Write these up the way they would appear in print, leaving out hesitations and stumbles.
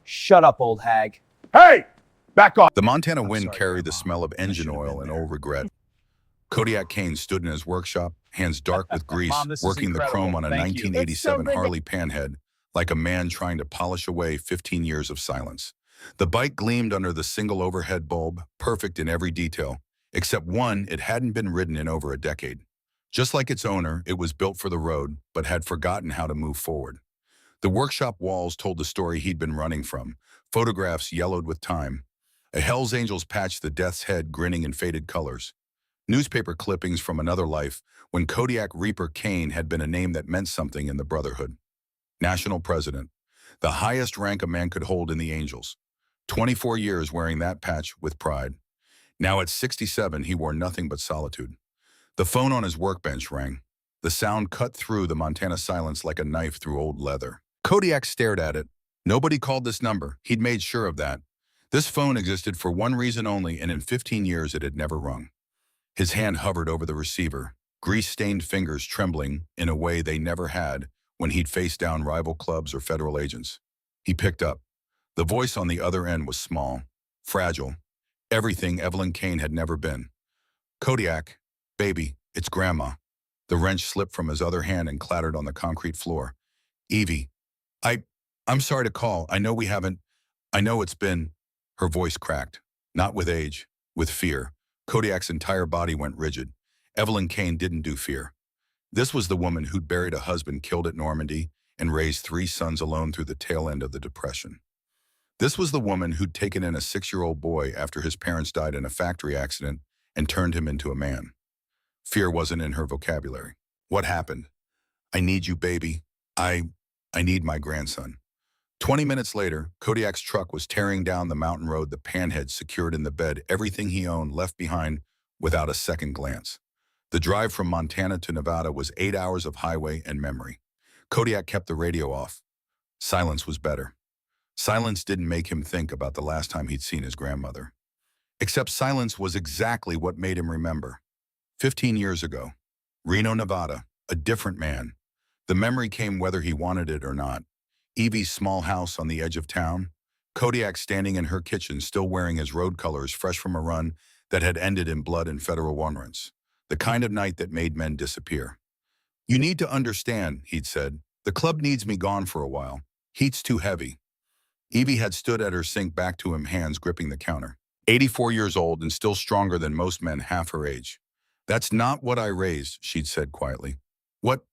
Shut up, old hag. Hey! Back off! The Montana wind sorry, carried the Grandma. smell of engine should've oil been and there. old regret. Kodiak Kane stood in his workshop, hands dark with grease, Mom, this is working the chrome incredible. on a Thank you. 1987 It's so good. Harley Panhead like a man trying to polish away 15 years of silence. The bike gleamed under the single overhead bulb, perfect in every detail, except one, it hadn't been ridden in over a decade. Just like its owner, it was built for the road, but had forgotten how to move forward. The workshop walls told the story he'd been running from, photographs yellowed with time. A Hell's Angels patched the death's head grinning in faded colors. Newspaper clippings from another life when Kodiak Reaper Kane had been a name that meant something in the Brotherhood. National President, the highest rank a man could hold in the Angels. 24 years wearing that patch with pride. Now at 67, he wore nothing but solitude. The phone on his workbench rang. The sound cut through the Montana silence like a knife through old leather. Kodiak stared at it. Nobody called this number. He'd made sure of that. This phone existed for one reason only, and in 15 years it had never rung. His hand hovered over the receiver, grease-stained fingers trembling in a way they never had when he'd faced down rival clubs or federal agents. He picked up. The voice on the other end was small, fragile, everything Evelyn Kane had never been. Kodiak, baby, it's Grandma. The wrench slipped from his other hand and clattered on the concrete floor. Evie, I'm sorry to call. I know it's been. Her voice cracked, not with age, with fear. Kodiak's entire body went rigid. Evelyn Kane didn't do fear. This was the woman who'd buried a husband killed at Normandy and raised 3 sons alone through the tail end of the Depression. This was the woman who'd taken in a 6-year-old boy after his parents died in a factory accident and turned him into a man. Fear wasn't in her vocabulary. What happened? I need you, baby. I need my grandson. 20 minutes later, Kodiak's truck was tearing down the mountain road, the Panhead secured in the bed, everything he owned left behind without a second glance. The drive from Montana to Nevada was 8 hours of highway and memory. Kodiak kept the radio off. Silence was better. Silence didn't make him think about the last time he'd seen his grandmother. Except silence was exactly what made him remember. 15 years ago, Reno, Nevada, a different man. The memory came whether he wanted it or not. Evie's small house on the edge of town, Kodiak standing in her kitchen still wearing his road colors fresh from a run that had ended in blood and federal warrants. The kind of night that made men disappear. You need to understand, he'd said. The club needs me gone for a while. Heat's too heavy. Evie had stood at her sink back to him, hands gripping the counter. 84 years old and still stronger than most men half her age. That's not what I raised, she'd said quietly. What?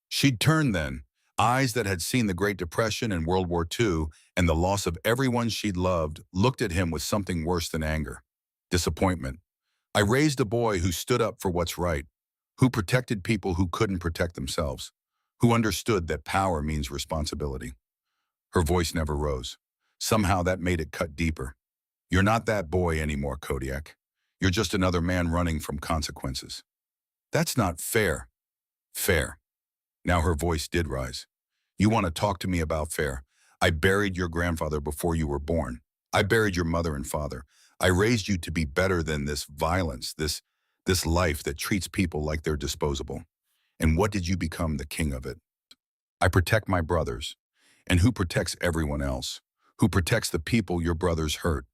She'd turned then, eyes that had seen the Great Depression and World War II and the loss of everyone she'd loved, looked at him with something worse than anger. Disappointment. I raised a boy who stood up for what's right, who protected people who couldn't protect themselves, who understood that power means responsibility. Her voice never rose. Somehow that made it cut deeper. You're not that boy anymore, Kodiak. You're just another man running from consequences. That's not fair. Fair. Now her voice did rise. You want to talk to me about fair? I buried your grandfather before you were born. I buried your mother and father. I raised you to be better than this violence, this life that treats people like they're disposable. And what did you become? The king of it. I protect my brothers. And who protects everyone else? Who protects the people your brothers hurt?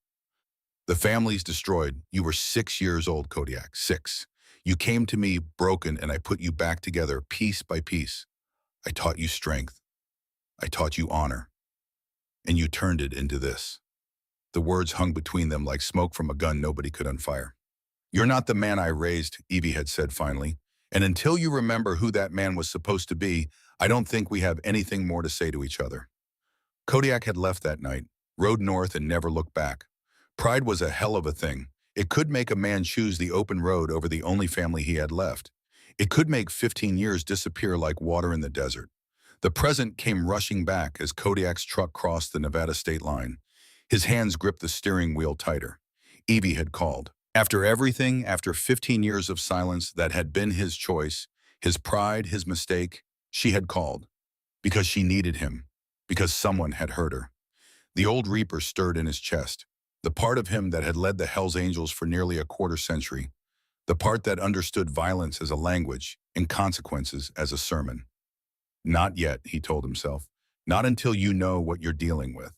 The family's destroyed. You were 6 years old, Kodiak, 6. You came to me broken and I put you back together piece by piece. I taught you strength. I taught you honor. And you turned it into this. The words hung between them like smoke from a gun nobody could unfire. You're not the man I raised, Evie had said finally. And until you remember who that man was supposed to be, I don't think we have anything more to say to each other. Kodiak had left that night, rode north and never looked back. Pride was a hell of a thing. It could make a man choose the open road over the only family he had left. It could make 15 years disappear like water in the desert. The present came rushing back as Kodiak's truck crossed the Nevada state line. His hands gripped the steering wheel tighter. Evie had called. After everything, after 15 years of silence that had been his choice, his pride, his mistake, she had called. Because she needed him. Because someone had hurt her. The old Reaper stirred in his chest. The part of him that had led the Hells Angels for nearly a quarter century. The part that understood violence as a language and consequences as a sermon. Not yet, he told himself. Not until you know what you're dealing with.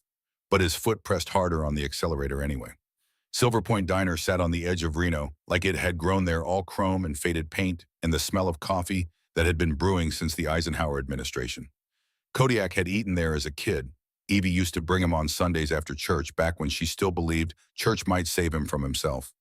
but his foot pressed harder on the accelerator anyway. Silver Point Diner sat on the edge of Reno, like it had grown there, all chrome and faded paint and the smell of coffee that had been brewing since the Eisenhower administration. Kodiak had eaten there as a kid. Evie used to bring him on Sundays after church, back when she still believed church might save him from himself.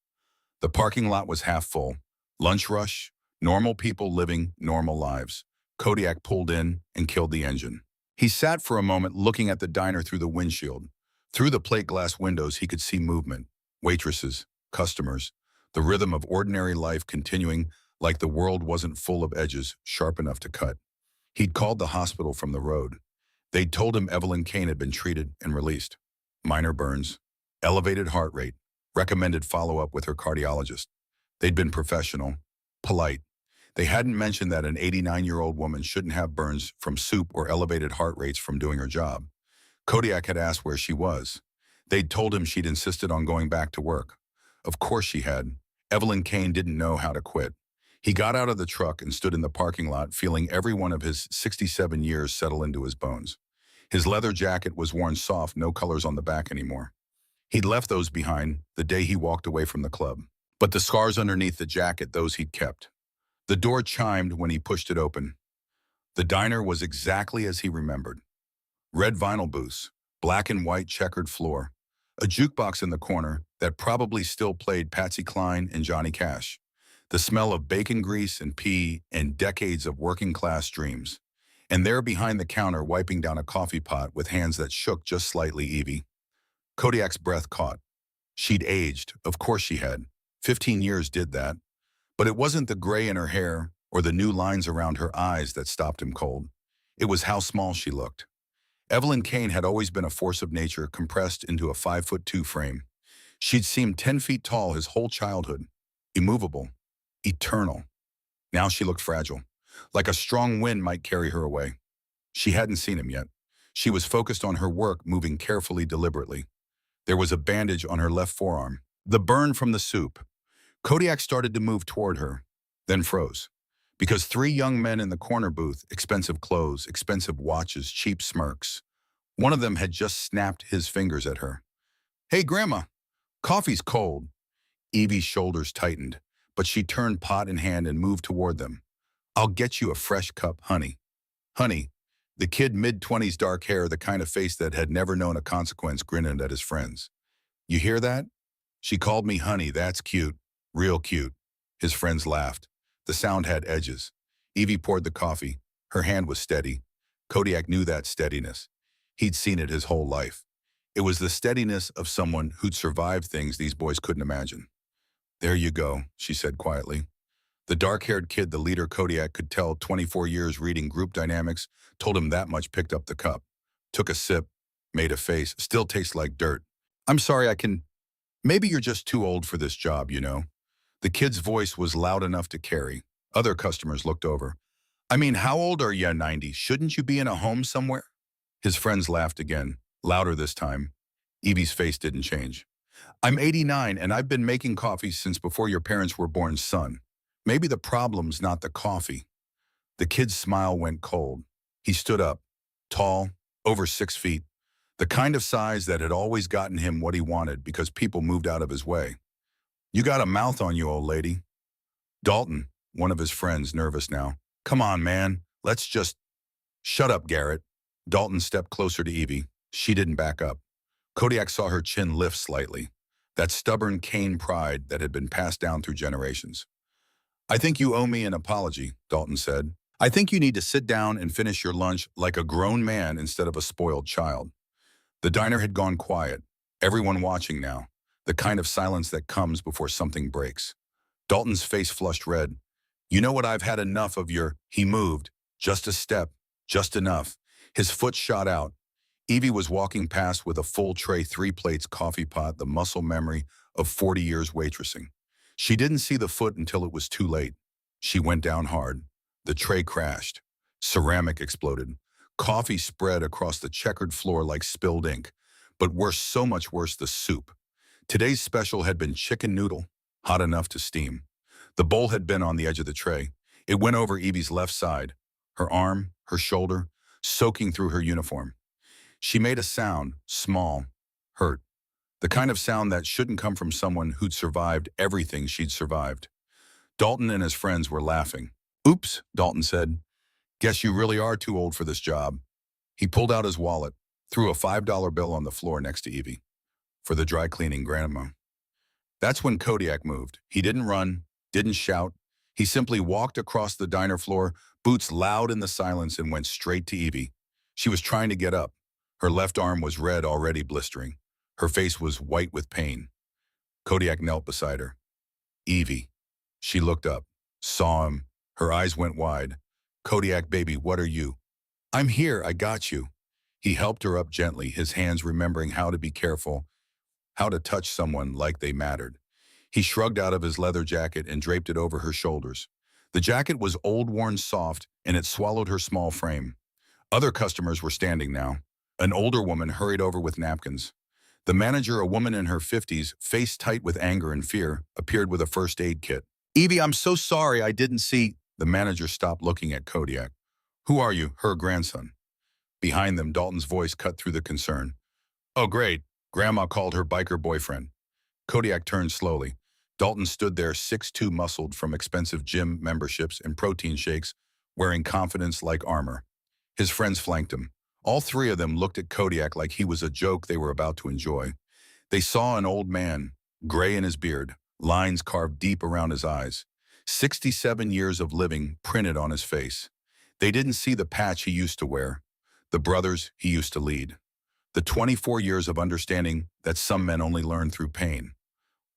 The parking lot was half full. Lunch rush, normal people living normal lives. Kodiak pulled in and killed the engine. He sat for a moment looking at the diner through the windshield. Through the plate glass windows, he could see movement. Waitresses, customers, the rhythm of ordinary life continuing, like the world wasn't full of edges sharp enough to cut. He'd called the hospital from the road. They'd told him Evelyn Kane had been treated and released. Minor burns, elevated heart rate, recommended follow-up with her cardiologist. They'd been professional, polite. They hadn't mentioned that an 89-year-old woman shouldn't have burns from soup or elevated heart rates from doing her job. Kodiak had asked where she was. They'd told him she'd insisted on going back to work. Of course she had. Evelyn Kane didn't know how to quit. He got out of the truck and stood in the parking lot, feeling every one of his 67 years settle into his bones. His leather jacket was worn soft, no colors on the back anymore. He'd left those behind the day he walked away from the club. But the scars underneath the jacket, those he'd kept. The door chimed when he pushed it open. The diner was exactly as he remembered. Red vinyl booths, black and white checkered floor, a jukebox in the corner that probably still played Patsy Cline and Johnny Cash, the smell of bacon grease and pee and decades of working-class dreams. And there behind the counter, wiping down a coffee pot with hands that shook just slightly, Evie. Kodiak's breath caught. She'd aged, of course she had. 15 years did that. But it wasn't the gray in her hair or the new lines around her eyes that stopped him cold. It was how small she looked. Evelyn Kane had always been a force of nature compressed into a 5'2" frame. She'd seemed 10 feet tall his whole childhood, immovable, eternal. Now she looked fragile, like a strong wind might carry her away. She hadn't seen him yet. She was focused on her work, moving carefully, deliberately. There was a bandage on her left forearm, the burn from the soup. Kodiak started to move toward her, then froze. Because 3 young men in the corner booth, expensive clothes, expensive watches, cheap smirks. One of them had just snapped his fingers at her. "Hey, Grandma, coffee's cold." Evie's shoulders tightened, but she turned pot in hand and moved toward them. "I'll get you a fresh cup, honey." Honey, the kid mid-20s, dark hair, the kind of face that had never known a consequence, grinned at his friends. "You hear that? She called me honey, that's cute. Real cute." His friends laughed. The sound had edges. Evie poured the coffee. Her hand was steady. Kodiak knew that steadiness. He'd seen it his whole life. It was the steadiness of someone who'd survived things these boys couldn't imagine. "There you go," she said quietly. The dark-haired kid, the leader Kodiak could tell 24 years reading group dynamics, told him that much, picked up the cup, took a sip, made a face. "Still tastes like dirt. I'm sorry, maybe you're just too old for this job, you know." The kid's voice was loud enough to carry. Other customers looked over. "I mean, how old are you, 90? Shouldn't you be in a home somewhere?" His friends laughed again, louder this time. Evie's face didn't change. "I'm 89 and I've been making coffee since before your parents were born, son. Maybe the problem's not the coffee." The kid's smile went cold. He stood up, tall, over 6 feet, the kind of size that had always gotten him what he wanted because people moved out of his way. "You got a mouth on you, old lady." "Dalton," one of his friends, nervous now. "Come on, man, let's just—" "Shut up, Garrett." Dalton stepped closer to Evie. She didn't back up. Kodiak saw her chin lift slightly, that stubborn Kane pride that had been passed down through generations. "I think you owe me an apology," Dalton said. "I think you need to sit down and finish your lunch like a grown man instead of a spoiled child." The diner had gone quiet, everyone watching now, the kind of silence that comes before something breaks. Dalton's face flushed red. "You know what, I've had enough of your—" He moved, just a step, just enough. His foot shot out. Evie was walking past with a full tray, 3 plates, coffee pot, the muscle memory of 40 years waitressing. She didn't see the foot until it was too late. She went down hard. The tray crashed. Ceramic exploded. Coffee spread across the checkered floor like spilled ink. But worse, so much worse, the soup. Today's special had been chicken noodle, hot enough to steam. The bowl had been on the edge of the tray. It went over Evie's left side, her arm, her shoulder, soaking through her uniform. She made a sound, small, hurt. The kind of sound that shouldn't come from someone who'd survived everything she'd survived. Dalton and his friends were laughing. "Oops," Dalton said. "Guess you really are too old for this job." He pulled out his wallet, threw a $5 bill on the floor next to Evie. "For the dry cleaning, Grandma." That's when Kodiak moved. He didn't run, didn't shout. He simply walked across the diner floor, boots loud in the silence, and went straight to Evie. She was trying to get up. Her left arm was red, already blistering. Her face was white with pain. Kodiak knelt beside her. "Evie." She looked up, saw him. Her eyes went wide. "Kodiak, baby, what are you?" "I'm here, I got you." He helped her up gently, his hands remembering how to be careful, how to touch someone like they mattered. He shrugged out of his leather jacket and draped it over her shoulders. The jacket was old, worn, soft, and it swallowed her small frame. Other customers were standing now. An older woman hurried over with napkins. The manager, a woman in her 50s, face tight with anger and fear, appeared with a first aid kit. "Evie, I'm so sorry, I didn't see." The manager stopped looking at Kodiak. "Who are you?" "Her grandson." Behind them, Dalton's voice cut through the concern. "Oh, great. Grandma called her biker boyfriend." Kodiak turned slowly. Dalton stood there, 6'2", muscled from expensive gym memberships and protein shakes, wearing confidence like armor. His friends flanked him. All three of them looked at Kodiak like he was a joke they were about to enjoy. They saw an old man, gray in his beard, lines carved deep around his eyes. 67 years of living printed on his face. They didn't see the patch he used to wear, the brothers he used to lead, the 24 years of understanding that some men only learn through pain.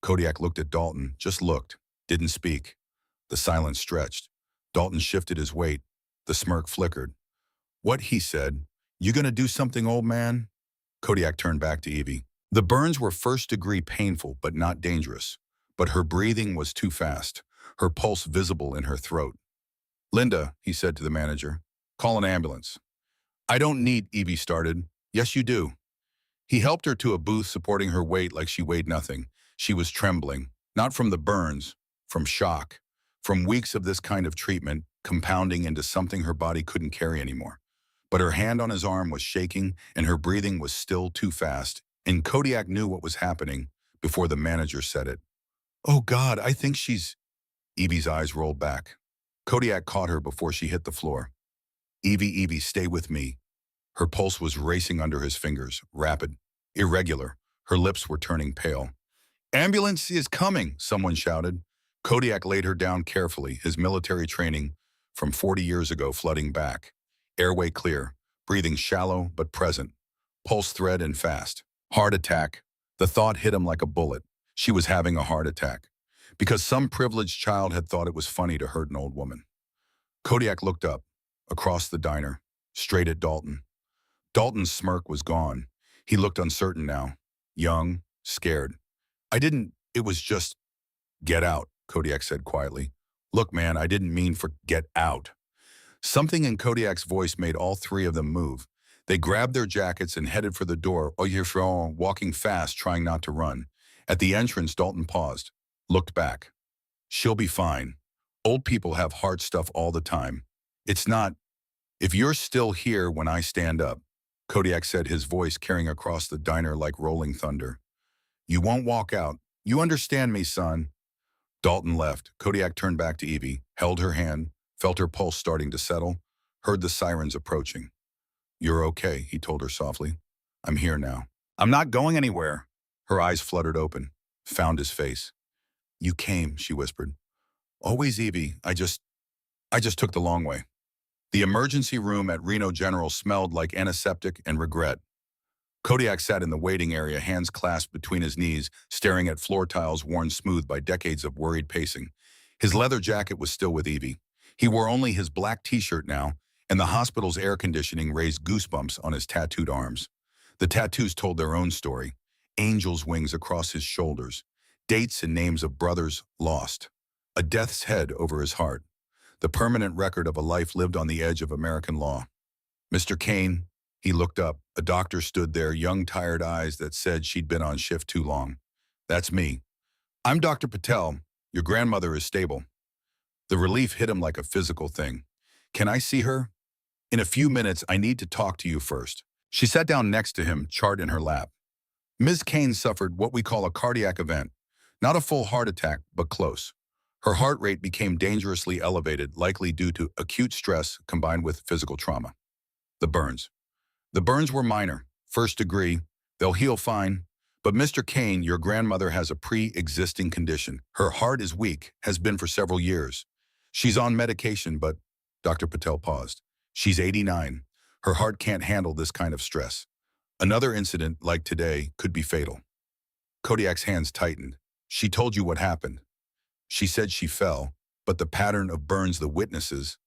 Kodiak looked at Dalton, just looked, didn't speak. The silence stretched. Dalton shifted his weight. The smirk flickered. "What?" he said. "You gonna do something, old man?" Kodiak turned back to Evie. The burns were first-degree painful but not dangerous. But her breathing was too fast, her pulse visible in her throat. "Linda," he said to the manager, "call an ambulance." "I don't need," Evie started. "Yes, you do." He helped her to a booth, supporting her weight like she weighed nothing. She was trembling, not from the burns, from shock, from weeks of this kind of treatment compounding into something her body couldn't carry anymore. But her hand on his arm was shaking, and her breathing was still too fast, and Kodiak knew what was happening before the manager said it. "Oh God, I think she's—" Evie's eyes rolled back. Kodiak caught her before she hit the floor. Evie, stay with me." Her pulse was racing under his fingers, rapid, irregular. Her lips were turning pale. "Ambulance is coming," someone shouted. Kodiak laid her down carefully, his military training from 40 years ago flooding back. Airway clear, breathing shallow but present, pulse thread and fast. Heart attack. The thought hit him like a bullet. She was having a heart attack. Because some privileged child had thought it was funny to hurt an old woman. Kodiak looked up, across the diner, straight at Dalton. Dalton's smirk was gone. He looked uncertain now, young, scared. It was just, get out, Kodiak said quietly. Look, man, I didn't mean for get out. Something in Kodiak's voice made all three of them move. They grabbed their jackets and headed for the door, walking fast, trying not to run. At the entrance, Dalton paused, looked back. She'll be fine. Old people have hard stuff all the time. It's not, if you're still here when I stand up, Kodiak said, his voice carrying across the diner like rolling thunder. You won't walk out. You understand me, son. Dalton left. Kodiak turned back to Evie, held her hand, felt her pulse starting to settle, heard the sirens approaching. You're okay, he told her softly. I'm here now. I'm not going anywhere. Her eyes fluttered open, found his face. You came, she whispered. Always, Evie. I just took the long way. The emergency room at Reno General smelled like antiseptic and regret. Kodiak sat in the waiting area, hands clasped between his knees, staring at floor tiles worn smooth by decades of worried pacing. His leather jacket was still with Evie. He wore only his black t-shirt now, and the hospital's air conditioning raised goosebumps on his tattooed arms. The tattoos told their own story. Angel's wings across his shoulders, dates and names of brothers lost, a death's head over his heart, the permanent record of a life lived on the edge of American law. Mr. Kane, he looked up. A doctor stood there, young, tired eyes that said she'd been on shift too long. That's me. I'm Dr. Patel. Your grandmother is stable. The relief hit him like a physical thing. Can I see her? In a few minutes, I need to talk to you first. She sat down next to him, chart in her lap. Ms. Kane suffered what we call a cardiac event, not a full heart attack, but close. Her heart rate became dangerously elevated, likely due to acute stress combined with physical trauma. The burns. The burns were minor, first degree. They'll heal fine. But Mr. Kane, your grandmother has a pre-existing condition. Her heart is weak, has been for several years. She's on medication, but Dr. Patel paused. She's 89. Her heart can't handle this kind of stress. Another incident, like today, could be fatal. Kodiak's hands tightened. She told you what happened. She said she fell, but the pattern of burns, the witnesses.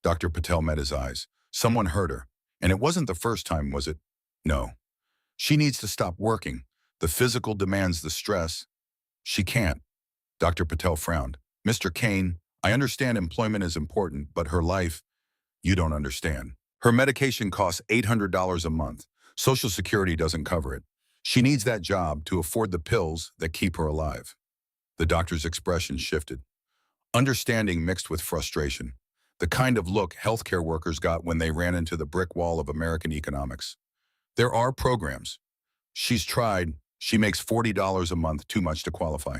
Dr. Patel met his eyes. Someone hurt her. And it wasn't the first time, was it? No. She needs to stop working. The physical demands the stress. She can't. Dr. Patel frowned. Mr. Kane, I understand employment is important, but her life, you don't understand. Her medication costs $800 a month. Social Security doesn't cover it. She needs that job to afford the pills that keep her alive. The doctor's expression shifted. Understanding mixed with frustration. The kind of look healthcare workers got when they ran into the brick wall of American economics. There are programs. She's tried. She makes $40 a month, too much to qualify.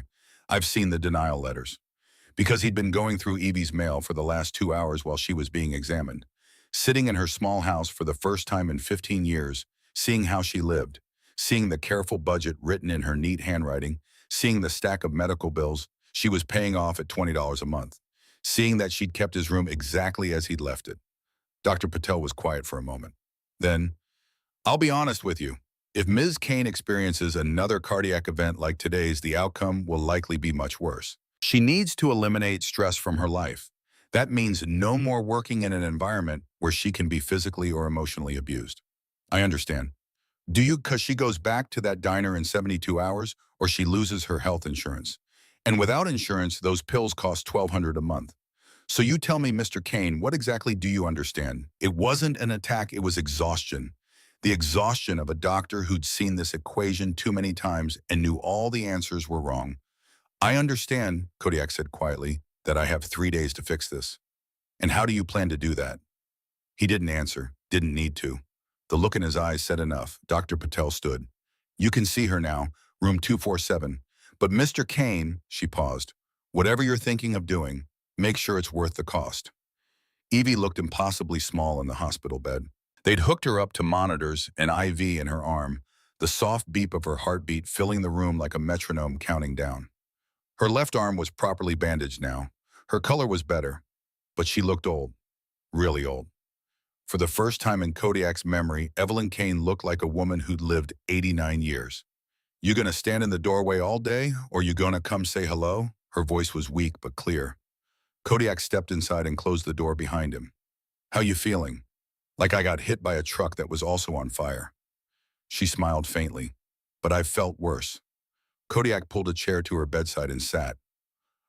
I've seen the denial letters. Because he'd been going through Evie's mail for the last 2 hours while she was being examined. Sitting in her small house for the first time in 15 years, seeing how she lived, seeing the careful budget written in her neat handwriting, seeing the stack of medical bills she was paying off at $20 a month, seeing that she'd kept his room exactly as he'd left it. Dr. Patel was quiet for a moment. Then, I'll be honest with you. If Ms. Kane experiences another cardiac event like today's, the outcome will likely be much worse. She needs to eliminate stress from her life. That means no more working in an environment where she can be physically or emotionally abused. I understand. Do you? Because she goes back to that diner in 72 hours, or she loses her health insurance. And without insurance, those pills cost $1,200 a month. So you tell me, Mr. Kane, what exactly do you understand? It wasn't an attack, it was exhaustion. The exhaustion of a doctor who'd seen this equation too many times and knew all the answers were wrong. I understand, Kodiak said quietly, that I have 3 days to fix this. And how do you plan to do that? He didn't answer, didn't need to. The look in his eyes said enough. Dr. Patel stood. You can see her now, room 247. But Mr. Kane, she paused, whatever you're thinking of doing, make sure it's worth the cost. Evie looked impossibly small in the hospital bed. They'd hooked her up to monitors, an IV in her arm, the soft beep of her heartbeat filling the room like a metronome counting down. Her left arm was properly bandaged now. Her color was better, but she looked old, really old. For the first time in Kodiak's memory, Evelyn Kane looked like a woman who'd lived 89 years. You gonna stand in the doorway all day, or you gonna come say hello? Her voice was weak but clear. Kodiak stepped inside and closed the door behind him. How you feeling? Like I got hit by a truck that was also on fire. She smiled faintly, but I felt worse. Kodiak pulled a chair to her bedside and sat.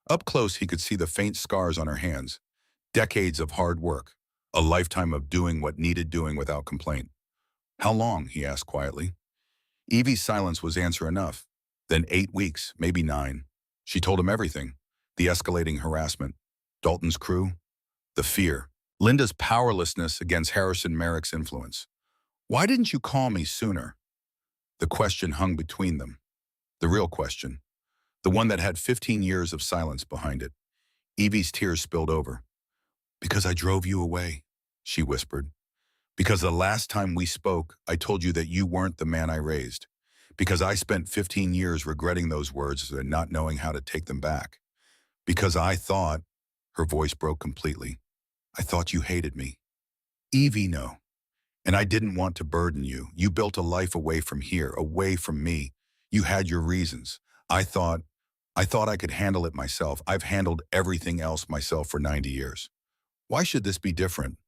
Up close, he could see the faint scars on her hands. Decades of hard work. A lifetime of doing what needed doing without complaint. How long? He asked quietly. Evie's silence was answer enough. Then 8 weeks, maybe 9. She told him everything. The escalating harassment, Dalton's crew, the fear, Linda's powerlessness against Harrison Merrick's influence. Why didn't you call me sooner? The question hung between them. The real question. The one that had 15 years of silence behind it. Evie's tears spilled over. Because I drove you away, she whispered. Because the last time we spoke, I told you that you weren't the man I raised. Because I spent 15 years regretting those words and not knowing how to take them back. Because I thought, her voice broke completely, I thought you hated me. Evie, no. And I didn't want to burden you. You built a life away from here, away from me. You had your reasons. I thought I could handle it myself. I've handled everything else myself for 90 years. Why should this be different?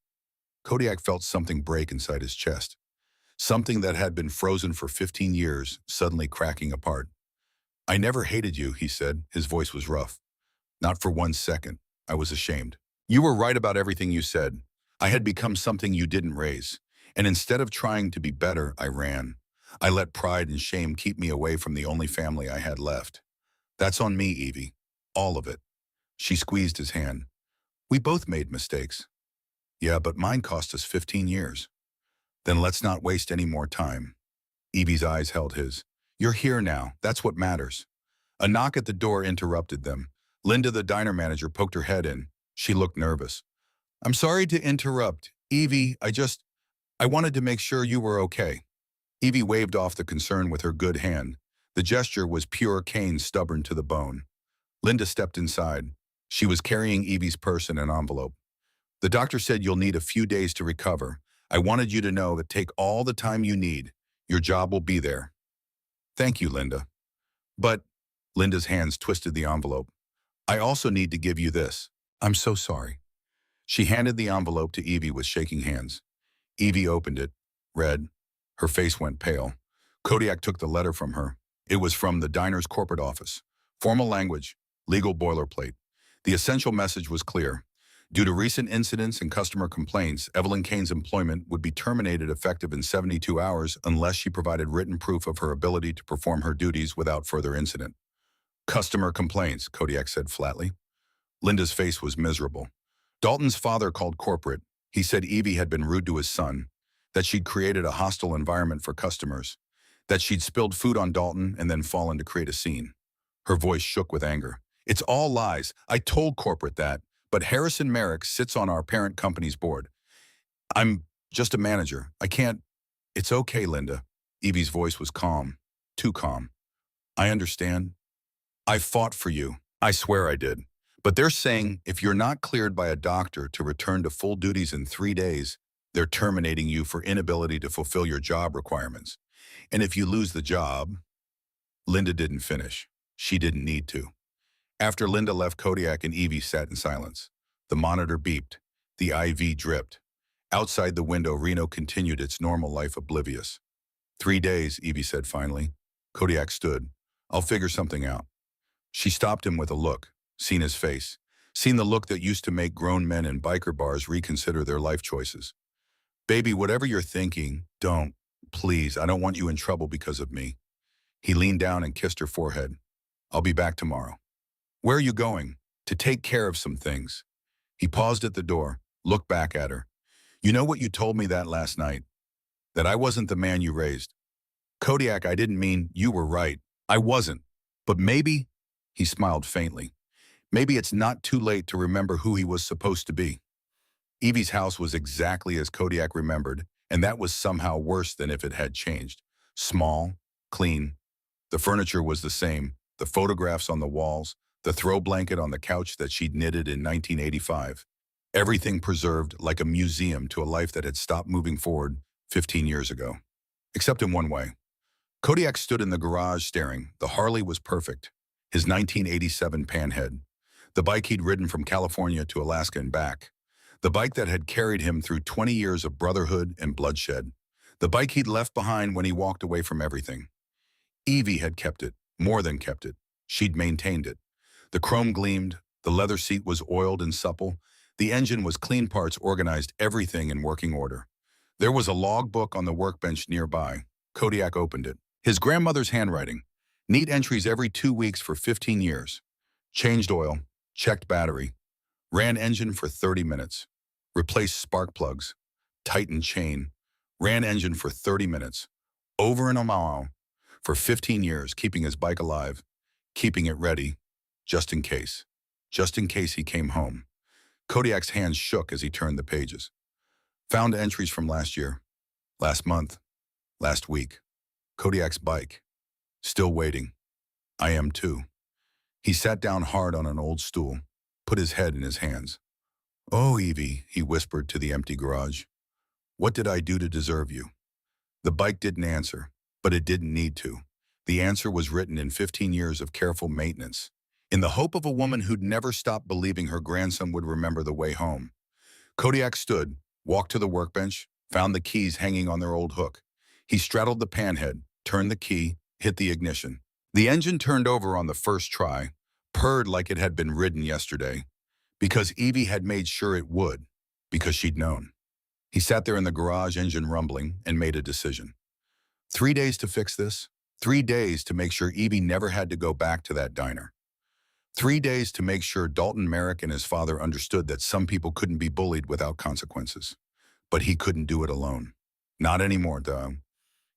Kodiak felt something break inside his chest. Something that had been frozen for 15 years, suddenly cracking apart. I never hated you, he said. His voice was rough. Not for 1 second. I was ashamed. You were right about everything you said. I had become something you didn't raise. And instead of trying to be better, I ran. I let pride and shame keep me away from the only family I had left. That's on me, Evie. All of it. She squeezed his hand. We both made mistakes. Yeah, but mine cost us 15 years. Then let's not waste any more time. Evie's eyes held his. You're here now. That's what matters. A knock at the door interrupted them. Linda, the diner manager, poked her head in. She looked nervous. I'm sorry to interrupt. Evie, I wanted to make sure you were okay. Evie waved off the concern with her good hand. The gesture was pure Cain, stubborn to the bone. Linda stepped inside. She was carrying Evie's purse and an envelope. The doctor said you'll need a few days to recover. I wanted you to know that take all the time you need. Your job will be there. Thank you, Linda. But, Linda's hands twisted the envelope. I also need to give you this. I'm so sorry. She handed the envelope to Evie with shaking hands. Evie opened it, read. Her face went pale. Kodiak took the letter from her. It was from the diner's corporate office. Formal language, legal boilerplate. The essential message was clear. Due to recent incidents and customer complaints, Evelyn Kane's employment would be terminated effective in 72 hours unless she provided written proof of her ability to perform her duties without further incident. Customer complaints, Kodiak said flatly. Linda's face was miserable. Dalton's father called corporate. He said Evie had been rude to his son, that she'd created a hostile environment for customers, that she'd spilled food on Dalton and then fallen to create a scene. Her voice shook with anger. It's all lies. I told corporate that, but Harrison Merrick sits on our parent company's board. I'm just a manager. I can't. It's okay, Linda. Evie's voice was calm, too calm. I understand. I fought for you. I swear I did. But they're saying if you're not cleared by a doctor to return to full duties in 3 days, they're terminating you for inability to fulfill your job requirements. And if you lose the job, Linda didn't finish. She didn't need to. After Linda left, Kodiak and Evie sat in silence. The monitor beeped. The IV dripped. Outside the window, Reno continued its normal life oblivious. 3 days, Evie said finally. Kodiak stood. I'll figure something out. She stopped him with a look, seen his face, seen the look that used to make grown men in biker bars reconsider their life choices. Baby, whatever you're thinking, don't. Please, I don't want you in trouble because of me. He leaned down and kissed her forehead. I'll be back tomorrow. Where are you going? To take care of some things. He paused at the door, looked back at her. You know what you told me that last night? That I wasn't the man you raised. Kodiak, I didn't mean you were right. I wasn't. But maybe, he smiled faintly, maybe it's not too late to remember who he was supposed to be. Evie's house was exactly as Kodiak remembered, and that was somehow worse than if it had changed. Small, clean. The furniture was the same, the photographs on the walls, the throw blanket on the couch that she'd knitted in 1985. Everything preserved like a museum to a life that had stopped moving forward 15 years ago. Except in one way. Kodiak stood in the garage staring. The Harley was perfect. His 1987 Panhead. The bike he'd ridden from California to Alaska and back. The bike that had carried him through 20 years of brotherhood and bloodshed. The bike he'd left behind when he walked away from everything. Evie had kept it, more than kept it. She'd maintained it. The chrome gleamed, the leather seat was oiled and supple, the engine was clean parts organized, everything in working order. There was a logbook on the workbench nearby. Kodiak opened it. His grandmother's handwriting. Neat entries every 2 weeks for 15 years. Changed oil, checked battery, ran engine for 30 minutes, replaced spark plugs, tightened chain, ran engine for 30 minutes, over and on for 15 years, keeping his bike alive, keeping it ready, just in case he came home. Kodiak's hands shook as he turned the pages. Found entries from last year, last month, last week. Kodiak's bike. Still waiting. I am too. He sat down hard on an old stool, put his head in his hands. Oh, Evie, he whispered to the empty garage. What did I do to deserve you? The bike didn't answer, but it didn't need to. The answer was written in 15 years of careful maintenance, in the hope of a woman who'd never stopped believing her grandson would remember the way home. Kodiak stood, walked to the workbench, found the keys hanging on their old hook. He straddled the panhead, turned the key, hit the ignition. The engine turned over on the first try, purred like it had been ridden yesterday, because Evie had made sure it would, because she'd known. He sat there in the garage, engine rumbling, and made a decision. 3 days to fix this. 3 days to make sure Evie never had to go back to that diner. 3 days to make sure Dalton Merrick and his father understood that some people couldn't be bullied without consequences. But he couldn't do it alone. Not anymore, though.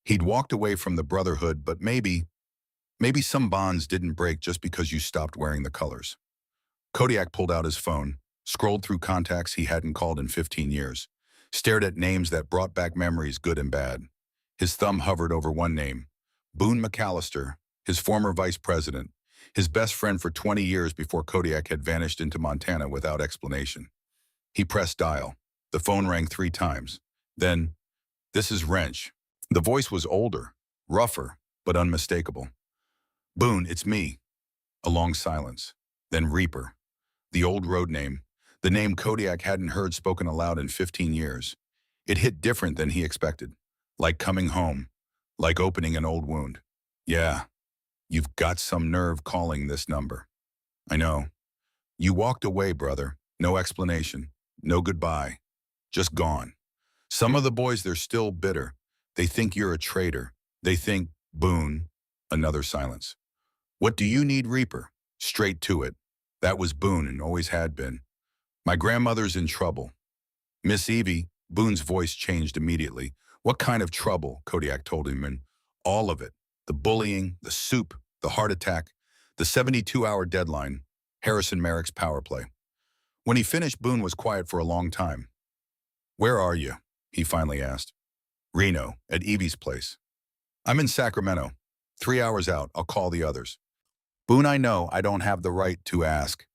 He'd walked away from the brotherhood, but maybe, Maybe some bonds didn't break just because you stopped wearing the colors. Kodiak pulled out his phone, scrolled through contacts he hadn't called in 15 years, stared at names that brought back memories good and bad. His thumb hovered over one name, Boone McAllister, his former vice president, his best friend for 20 years before Kodiak had vanished into Montana without explanation. He pressed dial. The phone rang 3 times. Then, "This is Wrench." The voice was older, rougher, but unmistakable. "Boone, it's me." A long silence. Then Reaper. The old road name. The name Kodiak hadn't heard spoken aloud in 15 years. It hit different than he expected. Like coming home. Like opening an old wound. "Yeah, you've got some nerve calling this number." "I know." "You walked away, brother. No explanation. No goodbye. Just gone. Some of the boys, they're still bitter. They think you're a traitor. They think, Boone." Another silence. "What do you need, Reaper?" Straight to it. That was Boone and always had been. "My grandmother's in trouble." "Miss Evie," Boone's voice changed immediately. "What kind of trouble?" Kodiak told him, and all of it. The bullying, the soup, the heart attack, the 72-hour deadline, Harrison Merrick's power play. When he finished, Boone was quiet for a long time. "Where are you?" he finally asked. "Reno, at Evie's place." "I'm in Sacramento. 3 hours out. I'll call the others." "Boone, I know I don't have the right to ask."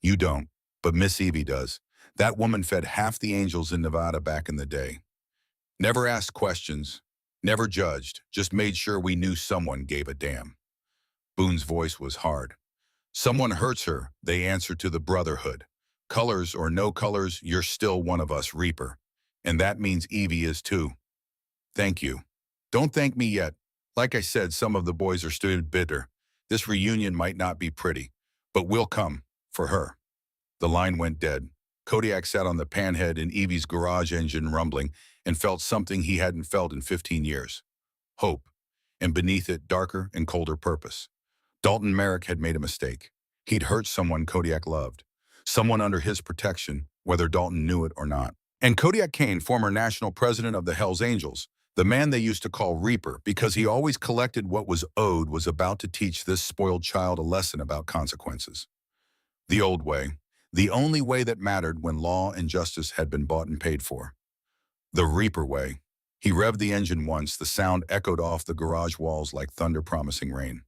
"You don't, but Miss Evie does. That woman fed half the angels in Nevada back in the day. Never asked questions, never judged, just made sure we knew someone gave a damn." Boone's voice was hard. "Someone hurts her, they answer to the brotherhood. Colors or no colors, you're still one of us, Reaper. And that means Evie is too." "Thank you." "Don't thank me yet. Like I said, some of the boys are still bitter. This reunion might not be pretty, but we'll come, for her." The line went dead. Kodiak sat on the panhead in Evie's garage engine rumbling and felt something he hadn't felt in 15 years. Hope. And beneath it, darker and colder purpose. Dalton Merrick had made a mistake. He'd hurt someone Kodiak loved. Someone under his protection, whether Dalton knew it or not. And Kodiak Kane, former national president of the Hells Angels, the man they used to call Reaper because he always collected what was owed, was about to teach this spoiled child a lesson about consequences. The old way. The only way that mattered when law and justice had been bought and paid for. The Reaper way. He revved the engine once, the sound echoed off the garage walls like thunder promising rain.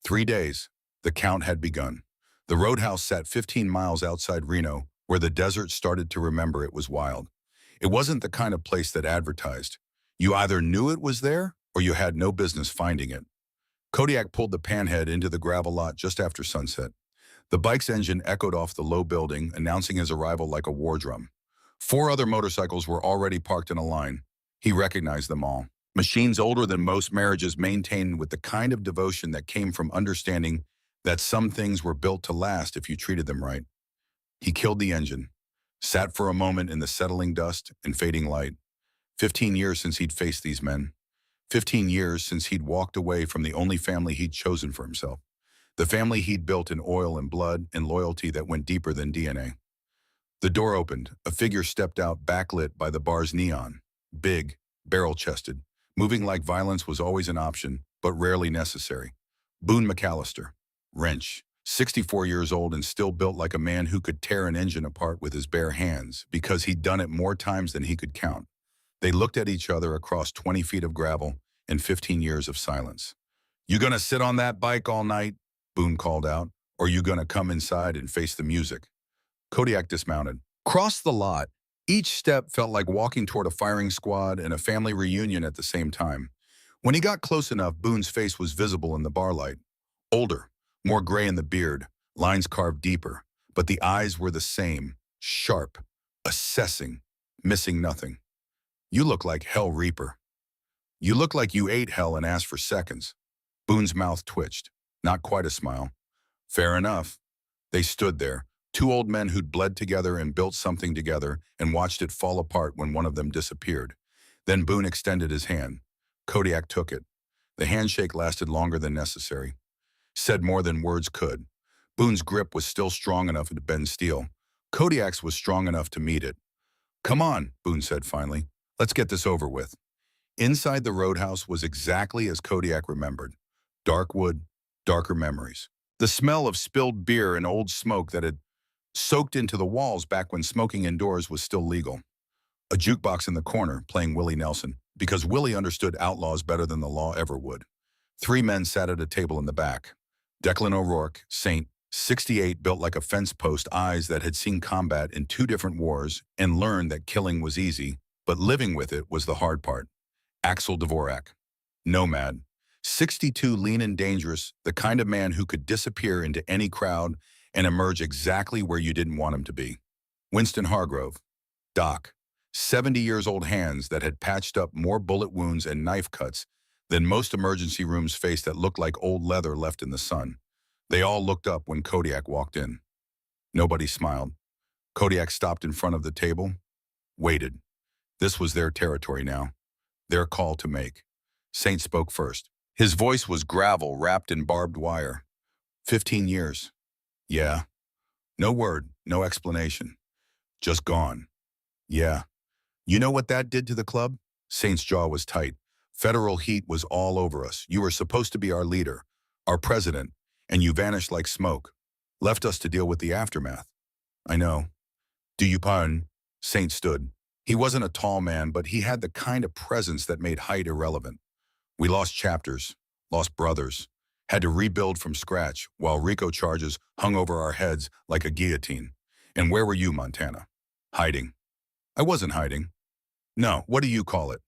3 days. The count had begun. The roadhouse sat 15 miles outside Reno, where the desert started to remember it was wild. It wasn't the kind of place that advertised. You either knew it was there, or you had no business finding it. Kodiak pulled the panhead into the gravel lot just after sunset. The bike's engine echoed off the low building, announcing his arrival like a war drum. 4 other motorcycles were already parked in a line. He recognized them all. Machines older than most marriages, maintained with the kind of devotion that came from understanding that some things were built to last if you treated them right. He killed the engine, sat for a moment in the settling dust and fading light. 15 years since he'd faced these men. 15 years since he'd walked away from the only family he'd chosen for himself. The family he'd built in oil and blood and loyalty that went deeper than DNA. The door opened. A figure stepped out, backlit by the bar's neon. Big, barrel-chested. Moving like violence was always an option, but rarely necessary. Boone McAllister. Wrench. 64 years old and still built like a man who could tear an engine apart with his bare hands because he'd done it more times than he could count. They looked at each other across 20 feet of gravel and 15 years of silence. "You gonna sit on that bike all night?" Boone called out. "Or you gonna come inside and face the music?" Kodiak dismounted. Crossed the lot. Each step felt like walking toward a firing squad and a family reunion at the same time. When he got close enough, Boone's face was visible in the bar light. Older, more gray in the beard, lines carved deeper, but the eyes were the same, sharp, assessing, missing nothing. "You look like hell, Reaper." "You look like you ate hell and asked for seconds." Boone's mouth twitched. Not quite a smile. "Fair enough." They stood there, 2 old men who'd bled together and built something together and watched it fall apart when one of them disappeared. Then Boone extended his hand. Kodiak took it. The handshake lasted longer than necessary. Said more than words could. Boone's grip was still strong enough to bend steel. Kodiak's was strong enough to meet it. "Come on," Boone said finally. "Let's get this over with." Inside the roadhouse was exactly as Kodiak remembered. Dark wood, darker memories. The smell of spilled beer and old smoke that had soaked into the walls back when smoking indoors was still legal. A jukebox in the corner playing Willie Nelson, because Willie understood outlaws better than the law ever would. Three men sat at a table in the back. Declan O'Rourke, Saint, 68, built like a fence post, eyes that had seen combat in two different wars and learned that killing was easy, but living with it was the hard part. Axel Dvorak, nomad, 62, lean and dangerous, the kind of man who could disappear into any crowd and emerge exactly where you didn't want him to be. Winston Hargrove, Doc, 70 years old, hands that had patched up more bullet wounds and knife cuts than most emergency rooms faced, that looked like old leather left in the sun. They all looked up when Kodiak walked in. Nobody smiled. Kodiak stopped in front of the table, waited. This was their territory now, their call to make. Saint spoke first. His voice was gravel wrapped in barbed wire. 15 years. Yeah. No word, no explanation. Just gone. Yeah. You know what that did to the club? Saint's jaw was tight. Federal heat was all over us. You were supposed to be our leader, our president, and you vanished like smoke. Left us to deal with the aftermath. I know. Do you pardon? Saint stood. He wasn't a tall man, but he had the kind of presence that made height irrelevant. We lost chapters, lost brothers, had to rebuild from scratch while RICO charges hung over our heads like a guillotine. And where were you, Montana? Hiding. I wasn't hiding. No, what do you call it?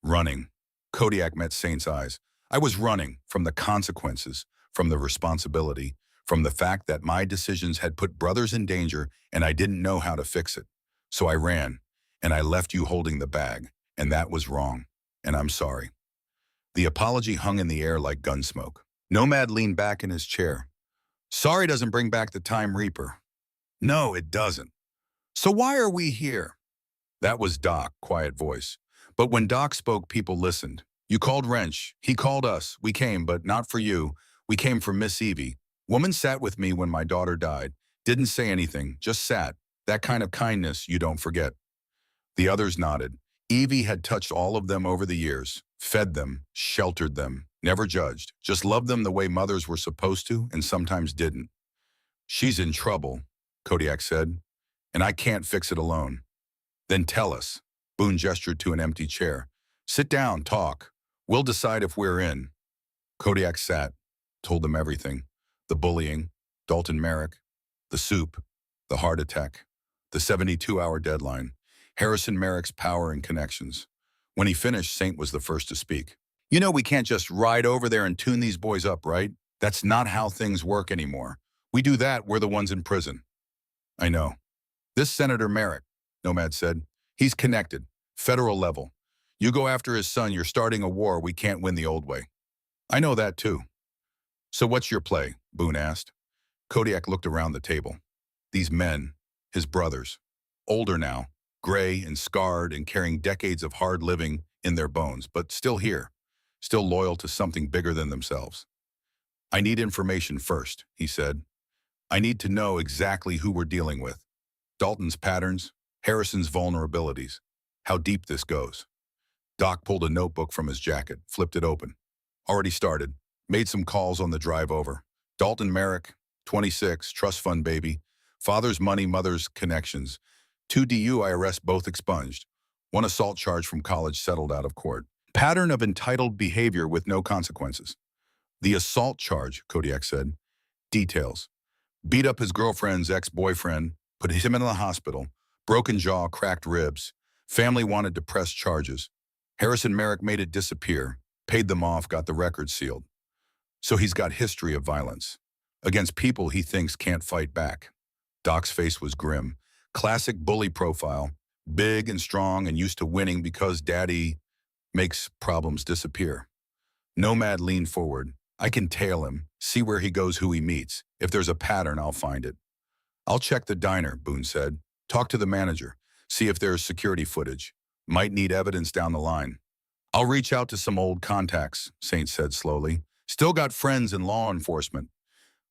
Running. Kodiak met Saint's eyes. I was running from the consequences, from the responsibility, from the fact that my decisions had put brothers in danger and I didn't know how to fix it. So I ran, and I left you holding the bag, and that was wrong, and I'm sorry. The apology hung in the air like gun smoke. Nomad leaned back in his chair. Sorry doesn't bring back the Time Reaper. No, it doesn't. So why are we here? That was Doc, quiet voice. But when Doc spoke, people listened. You called Wrench. He called us. We came, but not for you. We came for Miss Evie. Woman sat with me when my daughter died. Didn't say anything, just sat. That kind of kindness you don't forget. The others nodded. Evie had touched all of them over the years, fed them, sheltered them, never judged, just loved them the way mothers were supposed to and sometimes didn't. She's in trouble, Kodiak said, and I can't fix it alone. Then tell us. Boone gestured to an empty chair. Sit down, talk. We'll decide if we're in. Kodiak sat, told them everything. The bullying, Dalton Merrick, the soup, the heart attack, the 72-hour deadline, Harrison Merrick's power and connections. When he finished, Saint was the first to speak. You know we can't just ride over there and tune these boys up, right? That's not how things work anymore. We do that, we're the ones in prison. I know. This Senator Merrick, Nomad said, he's connected, federal level. You go after his son, you're starting a war we can't win the old way. I know that too. So what's your play? Boone asked. Kodiak looked around the table. These men, his brothers, older now, gray and scarred and carrying decades of hard living in their bones, but still here, still loyal to something bigger than themselves. I need information first, he said. I need to know exactly who we're dealing with. Dalton's patterns, Harrison's vulnerabilities, how deep this goes. Doc pulled a notebook from his jacket, flipped it open. Already started. Made some calls on the drive over. Dalton Merrick, 26, trust fund baby. Father's money, mother's connections. 2 DUI arrests both expunged. 1 assault charge from college settled out of court. Pattern of entitled behavior with no consequences. The assault charge, Kodiak said. Details. Beat up his girlfriend's ex-boyfriend, put him in the hospital, broken jaw, cracked ribs. Family wanted to press charges. Harrison Merrick made it disappear, paid them off, got the record sealed. So he's got history of violence against people he thinks can't fight back. Doc's face was grim. Classic bully profile, big and strong and used to winning because daddy makes problems disappear. Nomad leaned forward. I can tail him, see where he goes, who he meets. If there's a pattern, I'll find it. I'll check the diner, Boone said. Talk to the manager, see if there's security footage. Might need evidence down the line. I'll reach out to some old contacts, Saint said slowly. Still got friends in law enforcement.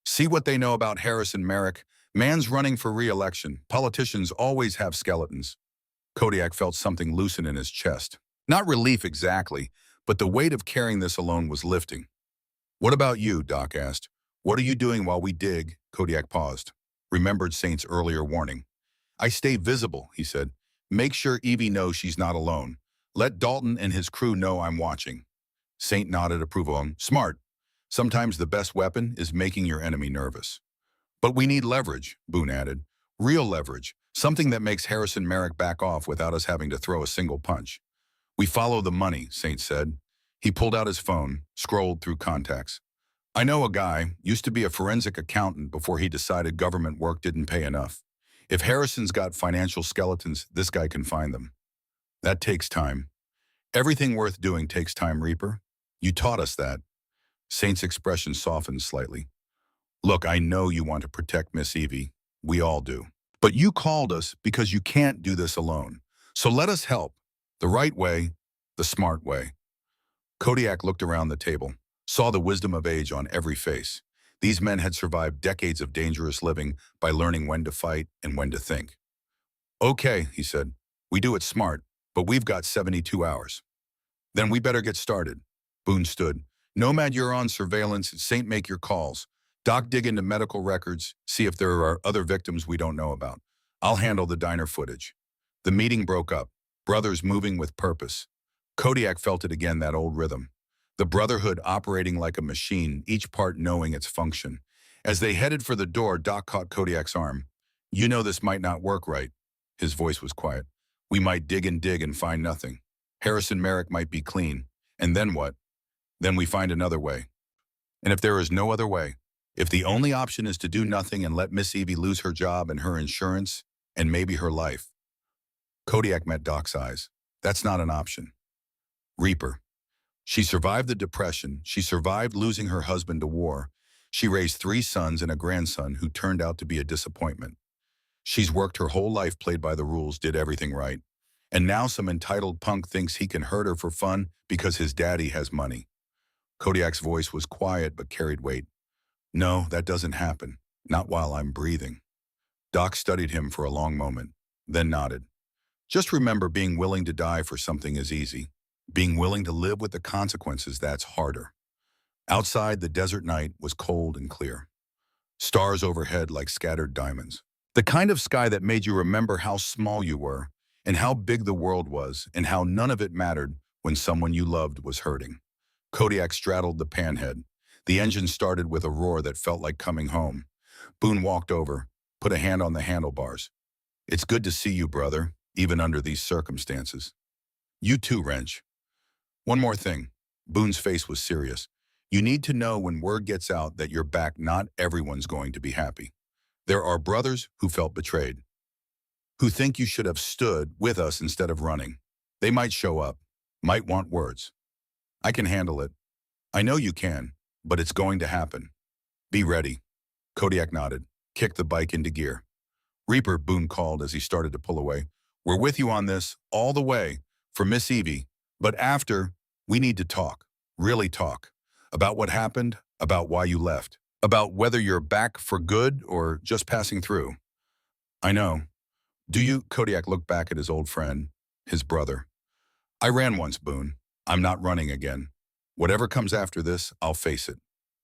See what they know about Harrison Merrick. Man's running for re-election. Politicians always have skeletons. Kodiak felt something loosen in his chest. Not relief exactly, but the weight of carrying this alone was lifting. What about you? Doc asked. What are you doing while we dig? Kodiak paused. Remembered Saint's earlier warning. I stay visible, he said. Make sure Evie knows she's not alone. Let Dalton and his crew know I'm watching. Saint nodded approval. Smart. Sometimes the best weapon is making your enemy nervous. But we need leverage, Boone added. Real leverage. Something that makes Harrison Merrick back off without us having to throw a single punch. We follow the money, Saint said. He pulled out his phone, scrolled through contacts. I know a guy, used to be a forensic accountant before he decided government work didn't pay enough. If Harrison's got financial skeletons, this guy can find them. That takes time. Everything worth doing takes time, Reaper. You taught us that. Saint's expression softened slightly. Look, I know you want to protect Miss Evie. We all do. But you called us because you can't do this alone. So let us help. The right way, the smart way. Kodiak looked around the table, saw the wisdom of age on every face. These men had survived decades of dangerous living by learning when to fight and when to think. Okay, he said, we do it smart, but we've got 72 hours. Then we better get started. Boone stood. Nomad, you're on surveillance. Saint, make your calls. Doc, dig into medical records, see if there are other victims we don't know about. I'll handle the diner footage. The meeting broke up, brothers moving with purpose. Kodiak felt it again, that old rhythm. The brotherhood operating like a machine, each part knowing its function. As they headed for the door, Doc caught Kodiak's arm. You know this might not work right. His voice was quiet. We might dig and find nothing. Harrison Merrick might be clean. And then what? Then we find another way. And if there is no other way, if the only option is to do nothing and let Miss Evie lose her job and her insurance, and maybe her life. Kodiak met Doc's eyes. That's not an option. Reaper. She survived the Depression. She survived losing her husband to war. She raised 3 sons and a grandson who turned out to be a disappointment. She's worked her whole life, played by the rules, did everything right. And now some entitled punk thinks he can hurt her for fun because his daddy has money. Kodiak's voice was quiet but carried weight. No, that doesn't happen. Not while I'm breathing. Doc studied him for a long moment, then nodded. Just remember, being willing to die for something is easy. Being willing to live with the consequences, that's harder. Outside, the desert night was cold and clear. Stars overhead like scattered diamonds. The kind of sky that made you remember how small you were, and how big the world was, and how none of it mattered when someone you loved was hurting. Kodiak straddled the panhead. The engine started with a roar that felt like coming home. Boone walked over, put a hand on the handlebars. It's good to see you, brother, even under these circumstances. You too, Wrench. One more thing. Boone's face was serious. You need to know when word gets out that you're back, not everyone's going to be happy. There are brothers who felt betrayed, who think you should have stood with us instead of running. They might show up, might want words. I can handle it. I know you can, but it's going to happen. Be ready. Kodiak nodded, kicked the bike into gear. Reaper, Boone called as he started to pull away. We're with you on this, all the way, for Miss Evie. But after, we need to talk, really talk, about what happened, about why you left, about whether you're back for good or just passing through. I know. Do you? Kodiak looked back at his old friend, his brother. I ran once, Boone. I'm not running again. Whatever comes after this, I'll face it.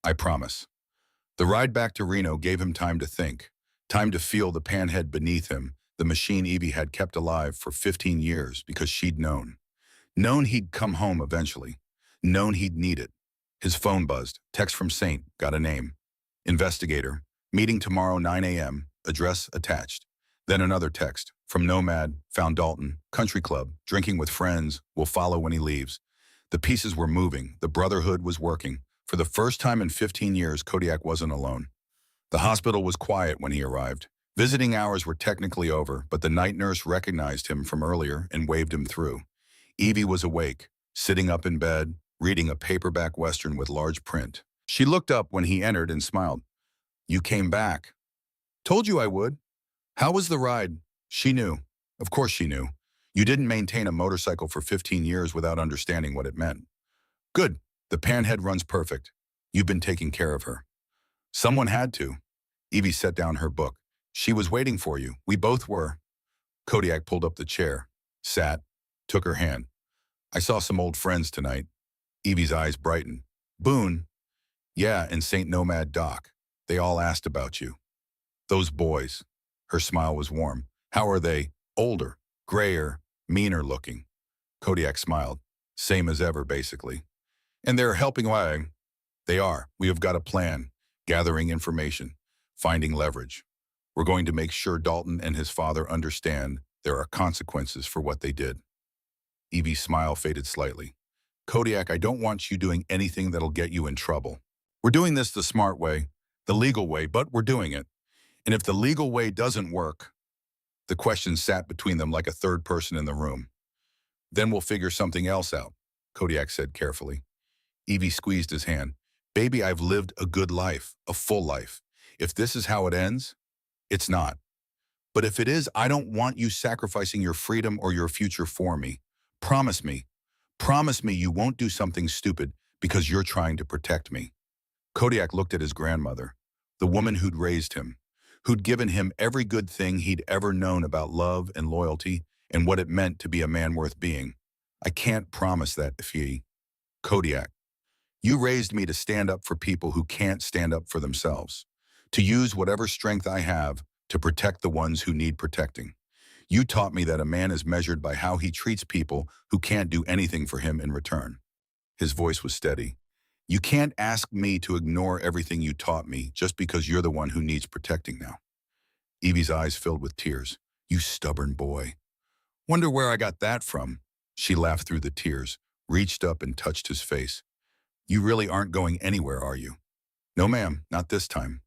I promise. The ride back to Reno gave him time to think, time to feel the panhead beneath him, the machine Evie had kept alive for 15 years because she'd known. Known he'd come home eventually. Known he'd need it. His phone buzzed. Text from Saint. Got a name. Investigator. Meeting tomorrow 9 a.m. Address attached. Then another text. From Nomad. Found Dalton. Country club. Drinking with friends. Will follow when he leaves. The pieces were moving. The brotherhood was working. For the first time in 15 years, Kodiak wasn't alone. The hospital was quiet when he arrived. Visiting hours were technically over, but the night nurse recognized him from earlier and waved him through. Evie was awake, sitting up in bed, reading a paperback Western with large print. She looked up when he entered and smiled. You came back. Told you I would. How was the ride? She knew. Of course she knew. You didn't maintain a motorcycle for 15 years without understanding what it meant. Good. The panhead runs perfect. You've been taking care of her. Someone had to. Evie set down her book. She was waiting for you. We both were. Kodiak pulled up the chair, sat, took her hand. I saw some old friends tonight. Evie's eyes brightened. Boone, Yeah, and St. Nomad Doc. They all asked about you. Those boys. Her smile was warm. How are they? Older, grayer, meaner looking. Kodiak smiled. Same as ever, basically. And they're helping why? They are. We have got a plan. Gathering information. Finding leverage. We're going to make sure Dalton and his father understand there are consequences for what they did. Evie's smile faded slightly. Kodiak, I don't want you doing anything that'll get you in trouble. We're doing this the smart way, the legal way, but we're doing it. And if the legal way doesn't work, the question sat between them like a third person in the room. Then we'll figure something else out, Kodiak said carefully. Evie squeezed his hand. Baby, I've lived a good life, a full life. If this is how it ends, it's not. But if it is, I don't want you sacrificing your freedom or your future for me. Promise me. Promise me you won't do something stupid because you're trying to protect me. Kodiak looked at his grandmother, the woman who'd raised him, who'd given him every good thing he'd ever known about love and loyalty and what it meant to be a man worth being. I can't promise that, Ify. Kodiak, you raised me to stand up for people who can't stand up for themselves, to use whatever strength I have to protect the ones who need protecting. You taught me that a man is measured by how he treats people who can't do anything for him in return. His voice was steady. You can't ask me to ignore everything you taught me just because you're the one who needs protecting now. Evie's eyes filled with tears. You stubborn boy. Wonder where I got that from. She laughed through the tears, reached up and touched his face. You really aren't going anywhere, are you? No, ma'am, not this time.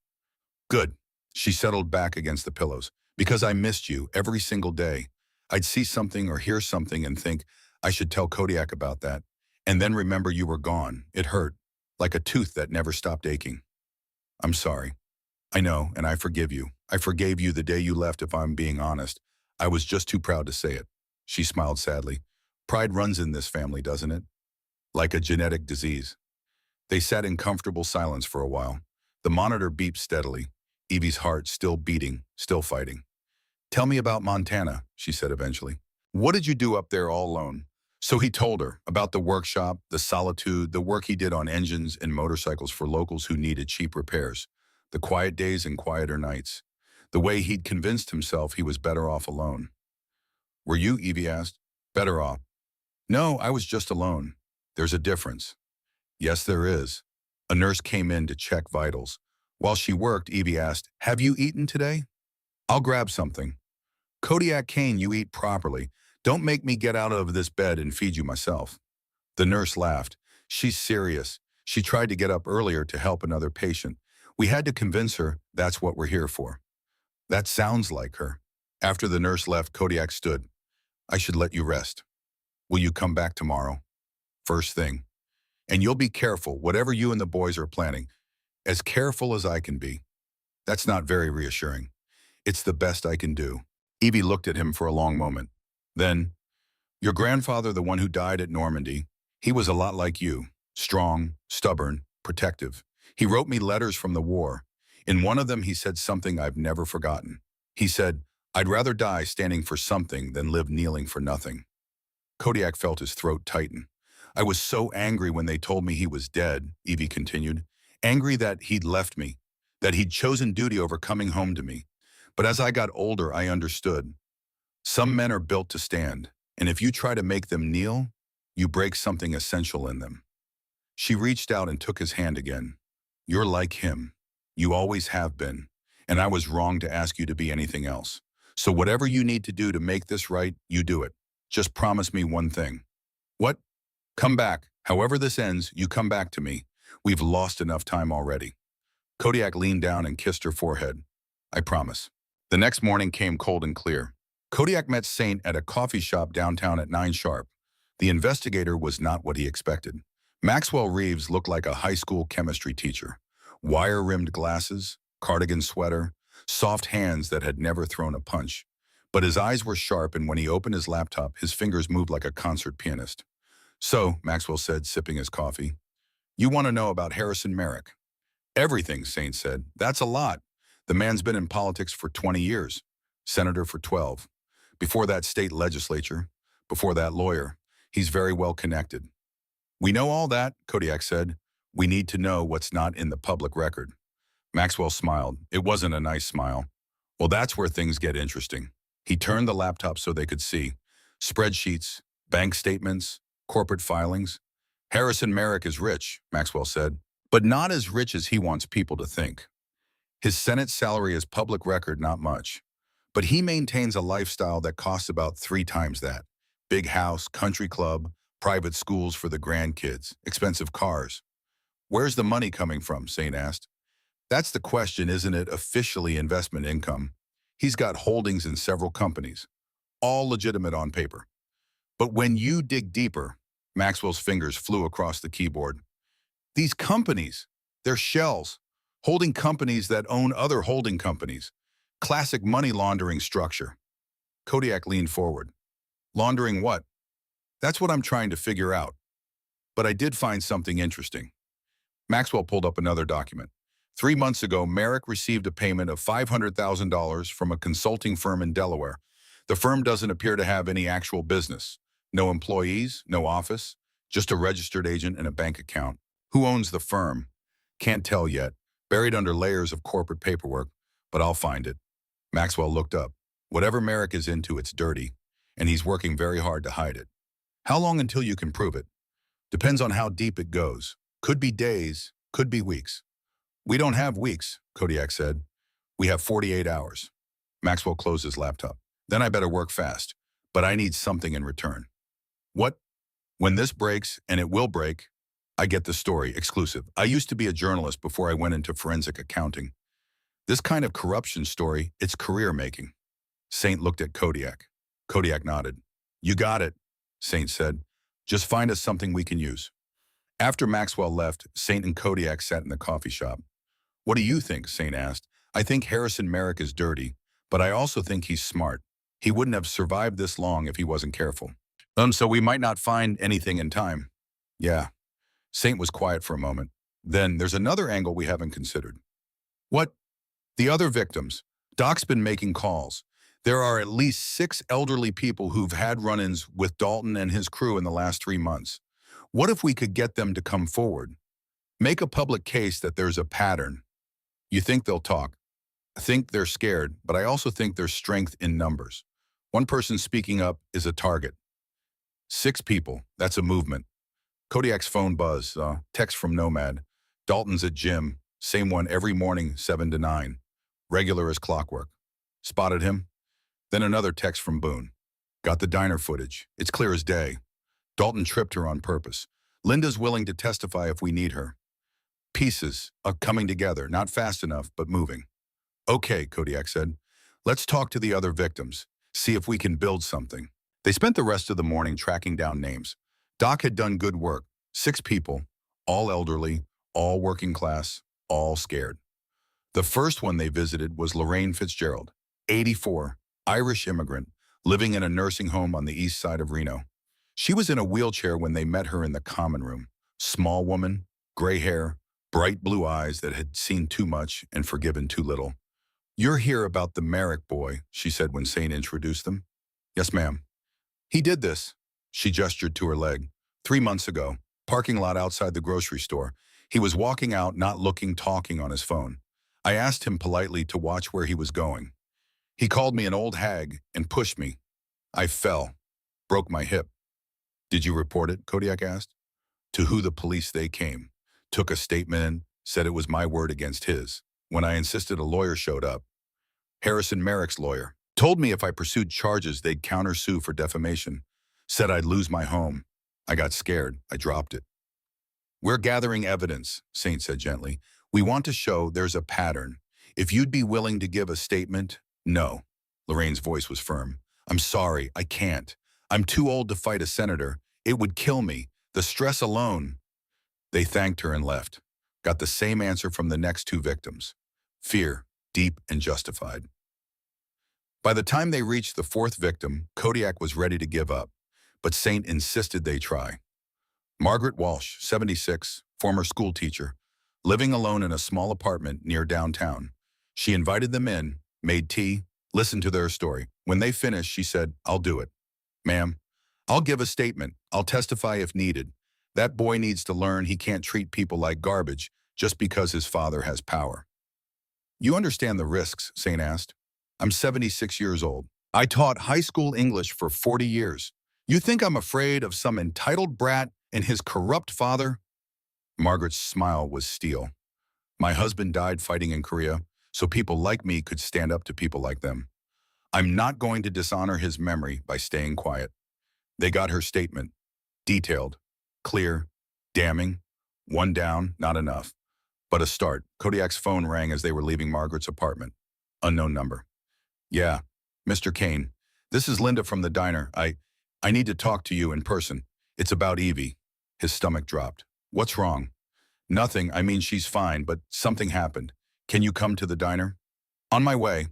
Good. She settled back against the pillows. Because I missed you every single day. I'd see something or hear something and think, I should tell Kodiak about that. And then remember you were gone. It hurt, like a tooth that never stopped aching. I'm sorry. I know, and I forgive you. I forgave you the day you left, if I'm being honest. I was just too proud to say it. She smiled sadly. Pride runs in this family, doesn't it? Like a genetic disease. They sat in comfortable silence for a while. The monitor beeped steadily. Evie's heart still beating, still fighting. Tell me about Montana, she said eventually. What did you do up there all alone? So he told her about the workshop, the solitude, the work he did on engines and motorcycles for locals who needed cheap repairs, the quiet days and quieter nights, the way he'd convinced himself he was better off alone. Were you, Evie asked, better off? No, I was just alone. There's a difference. Yes, there is. A nurse came in to check vitals. While she worked, Evie asked, have you eaten today? I'll grab something. Kodiak Kane, you eat properly. Don't make me get out of this bed and feed you myself. The nurse laughed. She's serious. She tried to get up earlier to help another patient. We had to convince her that's what we're here for. That sounds like her. After the nurse left, Kodiak stood. I should let you rest. Will you come back tomorrow? First thing. And you'll be careful, whatever you and the boys are planning. As careful as I can be. That's not very reassuring. It's the best I can do. Evie looked at him for a long moment. Then, your grandfather, the one who died at Normandy, he was a lot like you. Strong, stubborn, protective. He wrote me letters from the war. In one of them, he said something I've never forgotten. He said, I'd rather die standing for something than live kneeling for nothing. Kodiak felt his throat tighten. I was so angry when they told me he was dead, Evie continued. Angry that he'd left me, that he'd chosen duty over coming home to me. But as I got older, I understood. Some men are built to stand, and if you try to make them kneel, you break something essential in them. She reached out and took his hand again. You're like him. You always have been, and I was wrong to ask you to be anything else. So whatever you need to do to make this right, you do it. Just promise me one thing. What? Come back. However this ends, you come back to me. We've lost enough time already. Kodiak leaned down and kissed her forehead. I promise. The next morning came cold and clear. Kodiak met Saint at a coffee shop downtown at 9 sharp. The investigator was not what he expected. Maxwell Reeves looked like a high school chemistry teacher. Wire-rimmed glasses, cardigan sweater, soft hands that had never thrown a punch. But his eyes were sharp, and when he opened his laptop, his fingers moved like a concert pianist. So, Maxwell said, sipping his coffee, you want to know about Harrison Merrick? Everything, Saint said. That's a lot. The man's been in politics for 20 years, senator for 12. Before that, state legislature. Before that, lawyer. He's very well connected. We know all that, Kodiak said. We need to know what's not in the public record. Maxwell smiled. It wasn't a nice smile. Well, that's where things get interesting. He turned the laptop so they could see. Spreadsheets, bank statements, corporate filings. Harrison Merrick is rich, Maxwell said, but not as rich as he wants people to think. His Senate salary is public record, not much. But he maintains a lifestyle that costs about 3 times that. Big house, country club, private schools for the grandkids, expensive cars. Where's the money coming from? Saint asked. That's the question, isn't it? Officially investment income. He's got holdings in several companies, all legitimate on paper. But when you dig deeper, Maxwell's fingers flew across the keyboard. These companies, they're shells, holding companies that own other holding companies. Classic money laundering structure. Kodiak leaned forward. Laundering what? That's what I'm trying to figure out. But I did find something interesting. Maxwell pulled up another document. 3 months ago, Merrick received a payment of $500,000 from a consulting firm in Delaware. The firm doesn't appear to have any actual business. No employees, no office, just a registered agent and a bank account. Who owns the firm? Can't tell yet. Buried under layers of corporate paperwork, but I'll find it. Maxwell looked up. Whatever Merrick is into, it's dirty, and he's working very hard to hide it. How long until you can prove it? Depends on how deep it goes. Could be days, could be weeks. We don't have weeks, Kodiak said. We have 48 hours. Maxwell closed his laptop. Then I better work fast, but I need something in return. What? When this breaks, and it will break, I get the story, exclusive. I used to be a journalist before I went into forensic accounting. This kind of corruption story, it's career-making. Saint looked at Kodiak. Kodiak nodded. You got it, Saint said. Just find us something we can use. After Maxwell left, Saint and Kodiak sat in the coffee shop. What do you think? Saint asked. I think Harrison Merrick is dirty, but I also think he's smart. He wouldn't have survived this long if he wasn't careful. So we might not find anything in time. Yeah. Saint was quiet for a moment. Then there's another angle we haven't considered. What? The other victims. Doc's been making calls. There are at least 6 elderly people who've had run-ins with Dalton and his crew in the last 3 months. What if we could get them to come forward? Make a public case that there's a pattern. You think they'll talk? I think they're scared, but I also think there's strength in numbers. One person speaking up is a target. 6 people, that's a movement. Kodiak's phone buzzed, text from Nomad. Dalton's at gym, same one every morning, 7 to 9. Regular as clockwork. Spotted him? Then another text from Boone. Got the diner footage. It's clear as day. Dalton tripped her on purpose. Linda's willing to testify if we need her. Pieces are coming together, not fast enough, but moving. Okay, Kodiak said. Let's talk to the other victims, see if we can build something. They spent the rest of the morning tracking down names. Doc had done good work. 6 people, all elderly, all working class, all scared. The first one they visited was Lorraine Fitzgerald, 84, Irish immigrant, living in a nursing home on the east side of Reno. She was in a wheelchair when they met her in the common room. Small woman, gray hair, bright blue eyes that had seen too much and forgiven too little. You're here about the Merrick boy, she said when Saint introduced them. Yes, ma'am. He did this. She gestured to her leg. 3 months ago, parking lot outside the grocery store. He was walking out, not looking, talking on his phone. I asked him politely to watch where he was going. He called me an old hag and pushed me. I fell, broke my hip. Did you report it? Kodiak asked. To who? The police. They came, took a statement, said it was my word against his. When I insisted, a lawyer showed up. Harrison Merrick's lawyer. Told me if I pursued charges, they'd countersue for defamation. Said I'd lose my home. I got scared. I dropped it. We're gathering evidence, Saint said gently. We want to show there's a pattern. If you'd be willing to give a statement. No. Lorraine's voice was firm. I'm sorry, I can't. I'm too old to fight a senator. It would kill me. The stress alone. They thanked her and left. Got the same answer from the next 2 victims. Fear, deep and justified. By the time they reached the 4th victim, Kodiak was ready to give up, but Saint insisted they try. Margaret Walsh, 76, former school teacher, living alone in a small apartment near downtown. She invited them in, made tea, listened to their story. When they finished, she said, I'll do it. Ma'am, I'll give a statement. I'll testify if needed. That boy needs to learn he can't treat people like garbage just because his father has power. You understand the risks, Saint asked. I'm 76 years old. I taught high school English for 40 years. You think I'm afraid of some entitled brat and his corrupt father? Margaret's smile was steel. My husband died fighting in Korea, so people like me could stand up to people like them. I'm not going to dishonor his memory by staying quiet. They got her statement. Detailed, clear, damning. One down, not enough. But a start. Kodiak's phone rang as they were leaving Margaret's apartment. Unknown number. Yeah, Mr. Kane. This is Linda from the diner. I need to talk to you in person. It's about Evie. His stomach dropped. What's wrong? Nothing. I mean, she's fine, but something happened. Can you come to the diner? On my way.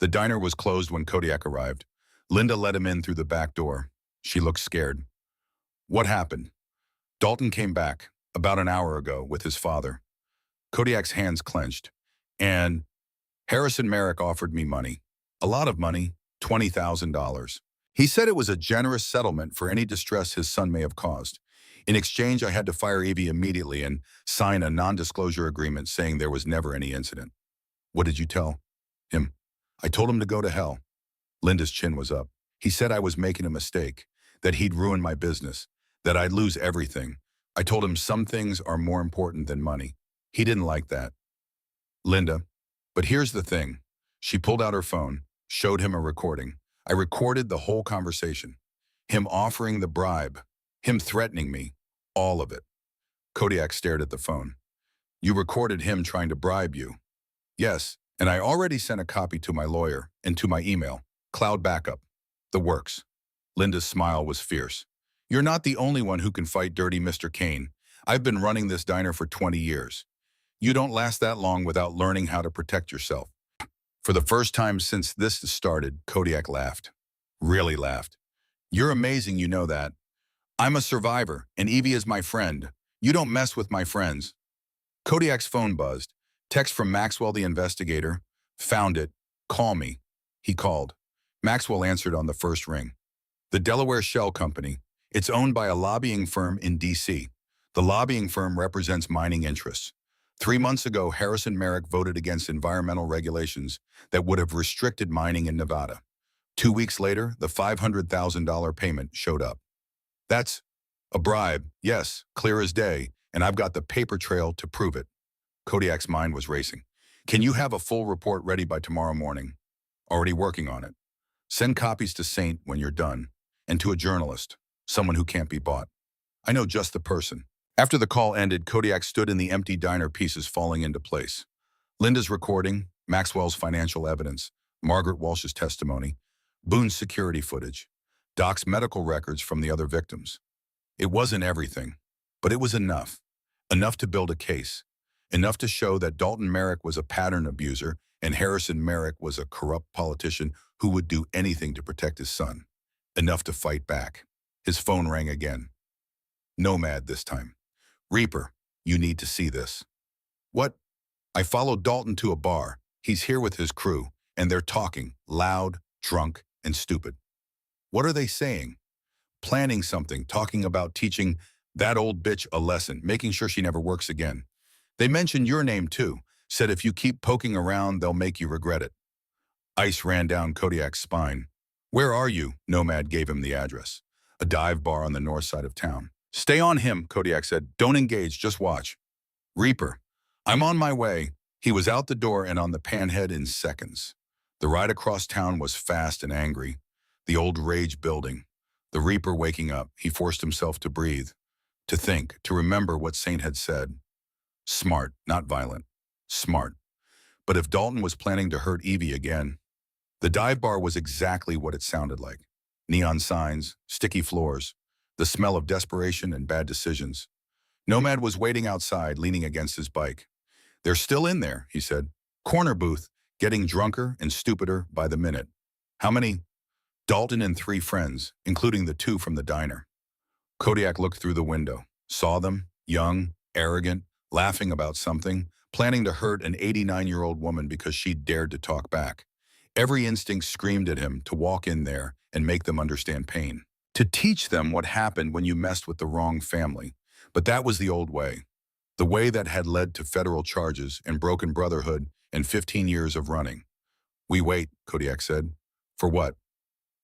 The diner was closed when Kodiak arrived. Linda let him in through the back door. She looked scared. What happened? Dalton came back about an hour ago with his father. Kodiak's hands clenched. And Harrison Merrick offered me money. A lot of money, $20,000. He said it was a generous settlement for any distress his son may have caused. In exchange, I had to fire Evie immediately and sign a non-disclosure agreement saying there was never any incident. What did you tell him? I told him to go to hell. Linda's chin was up. He said I was making a mistake, that he'd ruin my business, that I'd lose everything. I told him some things are more important than money. He didn't like that. Linda, but here's the thing. She pulled out her phone, showed him a recording. I recorded the whole conversation. Him offering the bribe, him threatening me, all of it. Kodiak stared at the phone. You recorded him trying to bribe you. Yes, and I already sent a copy to my lawyer and to my email. Cloud backup. The works. Linda's smile was fierce. You're not the only one who can fight dirty Mr. Kane. I've been running this diner for 20 years. You don't last that long without learning how to protect yourself. For the first time since this started, Kodiak laughed. Really laughed. You're amazing, you know that. I'm a survivor, and Evie is my friend. You don't mess with my friends. Kodiak's phone buzzed. Text from Maxwell the investigator. Found it. Call me. He called. Maxwell answered on the first ring. The Delaware Shell Company. It's owned by a lobbying firm in D.C. The lobbying firm represents mining interests. 3 months ago, Harrison Merrick voted against environmental regulations that would have restricted mining in Nevada. 2 weeks later, the $500,000 payment showed up. That's a bribe, yes, clear as day, and I've got the paper trail to prove it. Kodiak's mind was racing. Can you have a full report ready by tomorrow morning? Already working on it. Send copies to Saint when you're done, and to a journalist, someone who can't be bought. I know just the person. After the call ended, Kodiak stood in the empty diner, pieces falling into place. Linda's recording, Maxwell's financial evidence, Margaret Walsh's testimony, Boone's security footage, Doc's medical records from the other victims. It wasn't everything, but it was enough. Enough to build a case. Enough to show that Dalton Merrick was a pattern abuser and Harrison Merrick was a corrupt politician who would do anything to protect his son. Enough to fight back. His phone rang again. Nomad this time. Reaper, you need to see this. What? I followed Dalton to a bar. He's here with his crew, and they're talking, loud, drunk, and stupid. What are they saying? Planning something, talking about teaching that old bitch a lesson, making sure she never works again. They mentioned your name too, said if you keep poking around, they'll make you regret it. Ice ran down Kodiak's spine. Where are you? Nomad gave him the address. A dive bar on the north side of town. Stay on him, Kodiak said. Don't engage, just watch. Reaper, I'm on my way. He was out the door and on the panhead in seconds. The ride across town was fast and angry. The old rage building. The Reaper waking up, he forced himself to breathe, to think, to remember what Saint had said. Smart, not violent. Smart. But if Dalton was planning to hurt Evie again, the dive bar was exactly what it sounded like. Neon signs, sticky floors, the smell of desperation and bad decisions. Nomad was waiting outside, leaning against his bike. They're still in there, he said. Corner booth, getting drunker and stupider by the minute. How many? Dalton and 3 friends, including the 2 from the diner. Kodiak looked through the window, saw them, young, arrogant, laughing about something, planning to hurt an 89-year-old woman because she dared to talk back. Every instinct screamed at him to walk in there and make them understand pain. To teach them what happened when you messed with the wrong family. But that was the old way. The way that had led to federal charges and broken brotherhood and 15 years of running. We wait, Kodiak said. For what?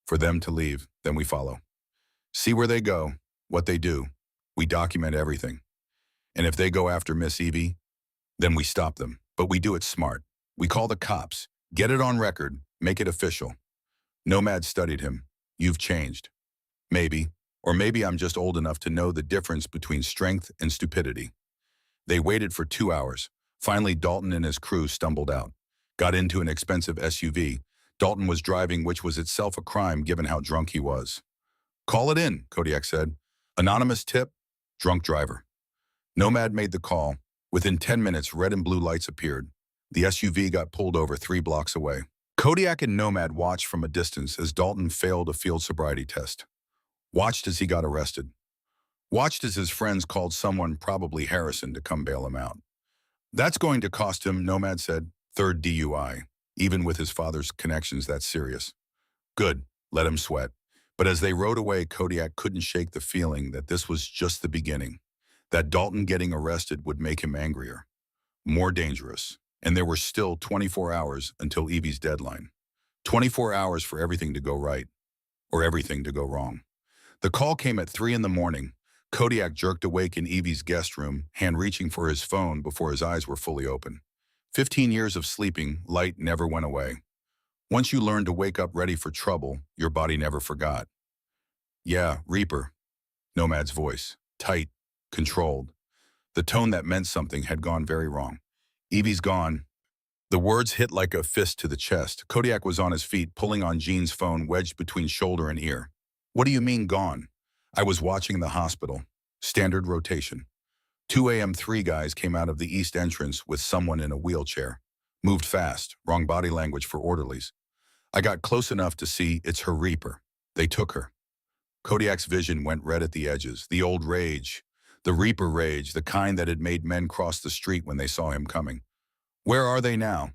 For them to leave, then we follow. See where they go, what they do. We document everything. And if they go after Miss Evie, then we stop them. But we do it smart. We call the cops, get it on record, make it official. Nomad studied him. You've changed. Maybe. Or maybe I'm just old enough to know the difference between strength and stupidity. They waited for 2 hours. Finally, Dalton and his crew stumbled out. Got into an expensive SUV. Dalton was driving, which was itself a crime given how drunk he was. Call it in, Kodiak said. Anonymous tip, drunk driver. Nomad made the call. Within 10 minutes, red and blue lights appeared. The SUV got pulled over 3 blocks away. Kodiak and Nomad watched from a distance as Dalton failed a field sobriety test. Watched as he got arrested. Watched as his friends called someone, probably Harrison, to come bail him out. That's going to cost him, Nomad said. 3rd DUI. Even with his father's connections, that's serious. Good, let him sweat. But as they rode away, Kodiak couldn't shake the feeling that this was just the beginning. That Dalton getting arrested would make him angrier, more dangerous. And there were still 24 hours until Evie's deadline. 24 hours for everything to go right, or everything to go wrong. The call came at 3 in the morning. Kodiak jerked awake in Evie's guest room, hand reaching for his phone before his eyes were fully open. 15 years of sleeping, light never went away. Once you learned to wake up ready for trouble, your body never forgot. Yeah, Reaper. Nomad's voice, tight, controlled. The tone that meant something had gone very wrong. Evie's gone. The words hit like a fist to the chest. Kodiak was on his feet, pulling on Jean's phone wedged between shoulder and ear. What do you mean gone? I was watching the hospital. Standard rotation. 2 a.m. 3 guys came out of the east entrance with someone in a wheelchair. Moved fast, wrong body language for orderlies. I got close enough to see it's her Reaper. They took her. Kodiak's vision went red at the edges. The old rage. The Reaper rage, the kind that had made men cross the street when they saw him coming. Where are they now?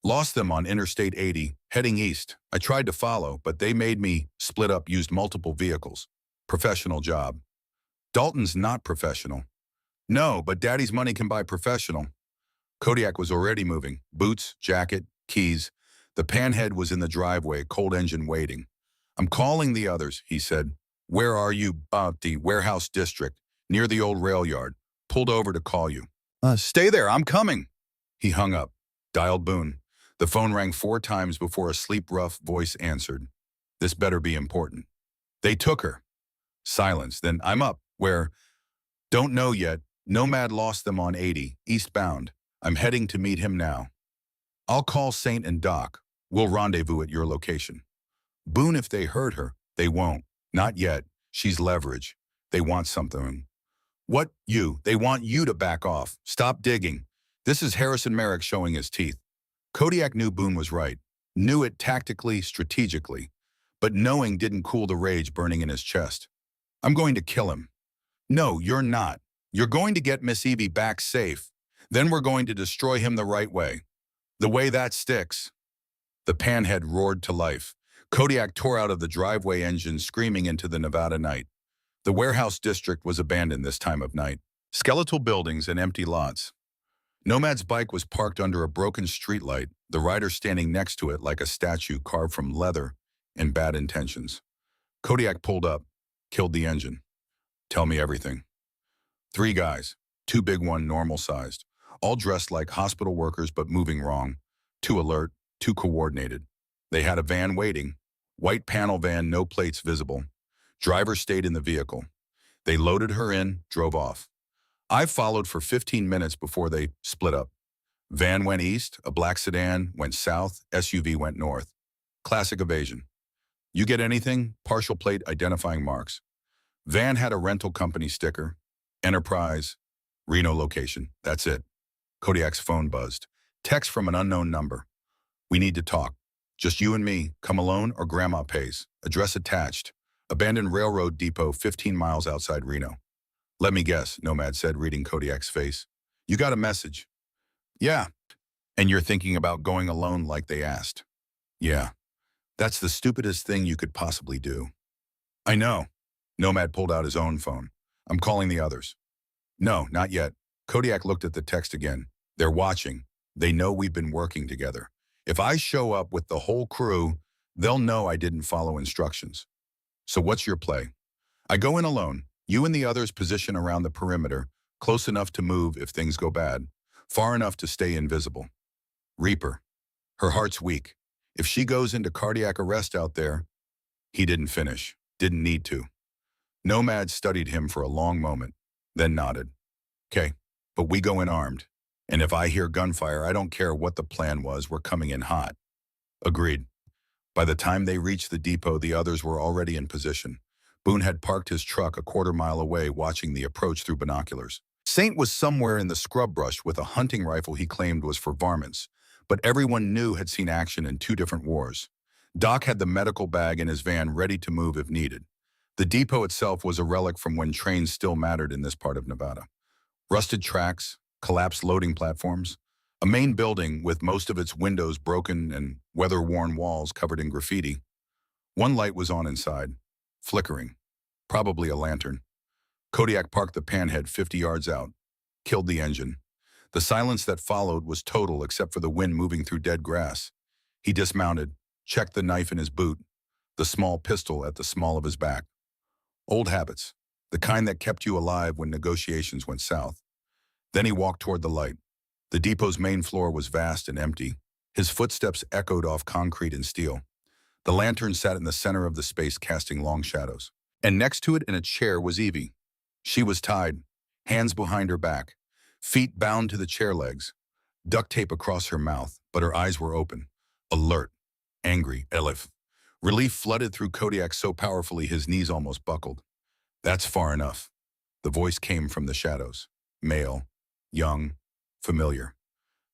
Lost them on Interstate 80, heading east. I tried to follow, but they made me split up, used multiple vehicles. Professional job. Dalton's not professional. No, but Daddy's money can buy professional. Kodiak was already moving. Boots, jacket, keys. The panhead was in the driveway, cold engine waiting. I'm calling the others, he said. Where are you? The warehouse district, near the old rail yard. Pulled over to call you. Stay there, I'm coming. He hung up. Dialed Boone. The phone rang 4 times before a sleep-rough voice answered. This better be important. They took her. Silence. Then I'm up. Where? Don't know yet. Nomad lost them on 80, eastbound. I'm heading to meet him now. I'll call Saint and Doc. We'll rendezvous at your location. Boone, if they hurt her, they won't. Not yet. She's leverage. They want something. What? You? They want you to back off. Stop digging. This is Harrison Merrick showing his teeth. Kodiak knew Boone was right. Knew it tactically, strategically. But knowing didn't cool the rage burning in his chest. I'm going to kill him. No, you're not. You're going to get Miss Evie back safe. Then we're going to destroy him the right way. The way that sticks. The panhead roared to life. Kodiak tore out of the driveway engine, screaming into the Nevada night. The warehouse district was abandoned this time of night. Skeletal buildings and empty lots. Nomad's bike was parked under a broken streetlight, the rider standing next to it like a statue carved from leather and bad intentions. Kodiak pulled up, killed the engine. Tell me everything. 3 guys, 2 big, 1 normal-sized, all dressed like hospital workers but moving wrong. 2 alert, 2 coordinated. They had a van waiting. White panel van, no plates visible. Driver stayed in the vehicle. They loaded her in, drove off. I followed for 15 minutes before they split up. Van went east, a black sedan went south, SUV went north. Classic evasion. You get anything? Partial plate identifying marks. Van had a rental company sticker. Enterprise. Reno location. That's it. Kodiak's phone buzzed. Text from an unknown number. We need to talk. Just you and me. Come alone or grandma pays. Address attached. Abandoned railroad depot 15 miles outside Reno. Let me guess, Nomad said, reading Kodiak's face. You got a message. Yeah. And you're thinking about going alone like they asked. Yeah. That's the stupidest thing you could possibly do. I know. Nomad pulled out his own phone. I'm calling the others. No, not yet. Kodiak looked at the text again. They're watching. They know we've been working together. If I show up with the whole crew, they'll know I didn't follow instructions. So what's your play? I go in alone. You and the others position around the perimeter, close enough to move if things go bad, far enough to stay invisible. Reaper. Her heart's weak. If she goes into cardiac arrest out there, he didn't finish. Didn't need to. Nomad studied him for a long moment, then nodded. Okay, but we go in armed. And if I hear gunfire, I don't care what the plan was, we're coming in hot. Agreed. By the time they reached the depot, the others were already in position. Boone had parked his truck a quarter-mile away, watching the approach through binoculars. Saint was somewhere in the scrub brush with a hunting rifle he claimed was for varmints, but everyone knew had seen action in 2 different wars. Doc had the medical bag in his van ready to move if needed. The depot itself was a relic from when trains still mattered in this part of Nevada. Rusted tracks, collapsed loading platforms, a main building with most of its windows broken and weather-worn walls covered in graffiti. One light was on inside, flickering, probably a lantern. Kodiak parked the panhead 50 yards out, killed the engine. The silence that followed was total except for the wind moving through dead grass. He dismounted, checked the knife in his boot, the small pistol at the small of his back. Old habits, the kind that kept you alive when negotiations went south. Then he walked toward the light. The depot's main floor was vast and empty. His footsteps echoed off concrete and steel. The lantern sat in the center of the space, casting long shadows. And next to it in a chair was Evie. She was tied, hands behind her back, feet bound to the chair legs, duct tape across her mouth, but her eyes were open, alert, angry, Elif. Relief flooded through Kodiak so powerfully his knees almost buckled. That's far enough. The voice came from the shadows. Male, young, familiar.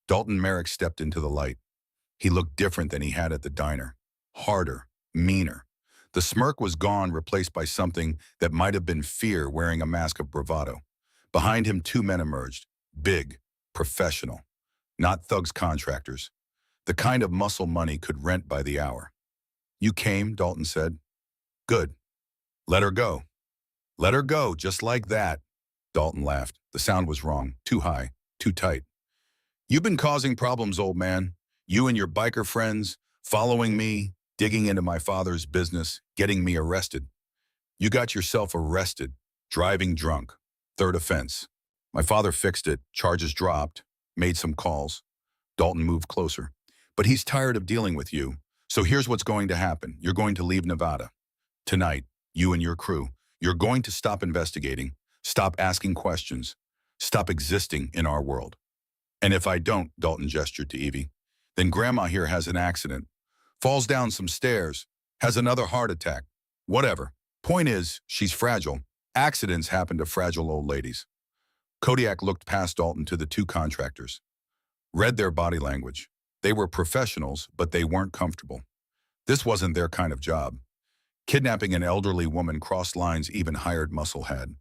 Dalton Merrick stepped into the light. He looked different than he had at the diner. Harder, meaner. The smirk was gone, replaced by something that might have been fear wearing a mask of bravado. Behind him, 2 men emerged. Big, professional. Not thugs contractors. The kind of muscle money could rent by the hour. You came, Dalton said. Good. Let her go. Let her go, just like that. Dalton laughed. The sound was wrong. Too high. Too tight. You've been causing problems, old man. You and your biker friends, following me, digging into my father's business, getting me arrested. You got yourself arrested, driving drunk. 3rd offense. My father fixed it, charges dropped, made some calls. Dalton moved closer. But he's tired of dealing with you. So here's what's going to happen. You're going to leave Nevada. Tonight, you and your crew. You're going to stop investigating, stop asking questions, stop existing in our world. And if I don't, Dalton gestured to Evie, then Grandma here has an accident, falls down some stairs, has another heart attack, whatever. Point is, she's fragile. Accidents happen to fragile old ladies. Kodiak looked past Dalton to the 2 contractors. Read their body language. They were professionals, but they weren't comfortable. This wasn't their kind of job. Kidnapping an elderly woman crossed lines even hired muscle had.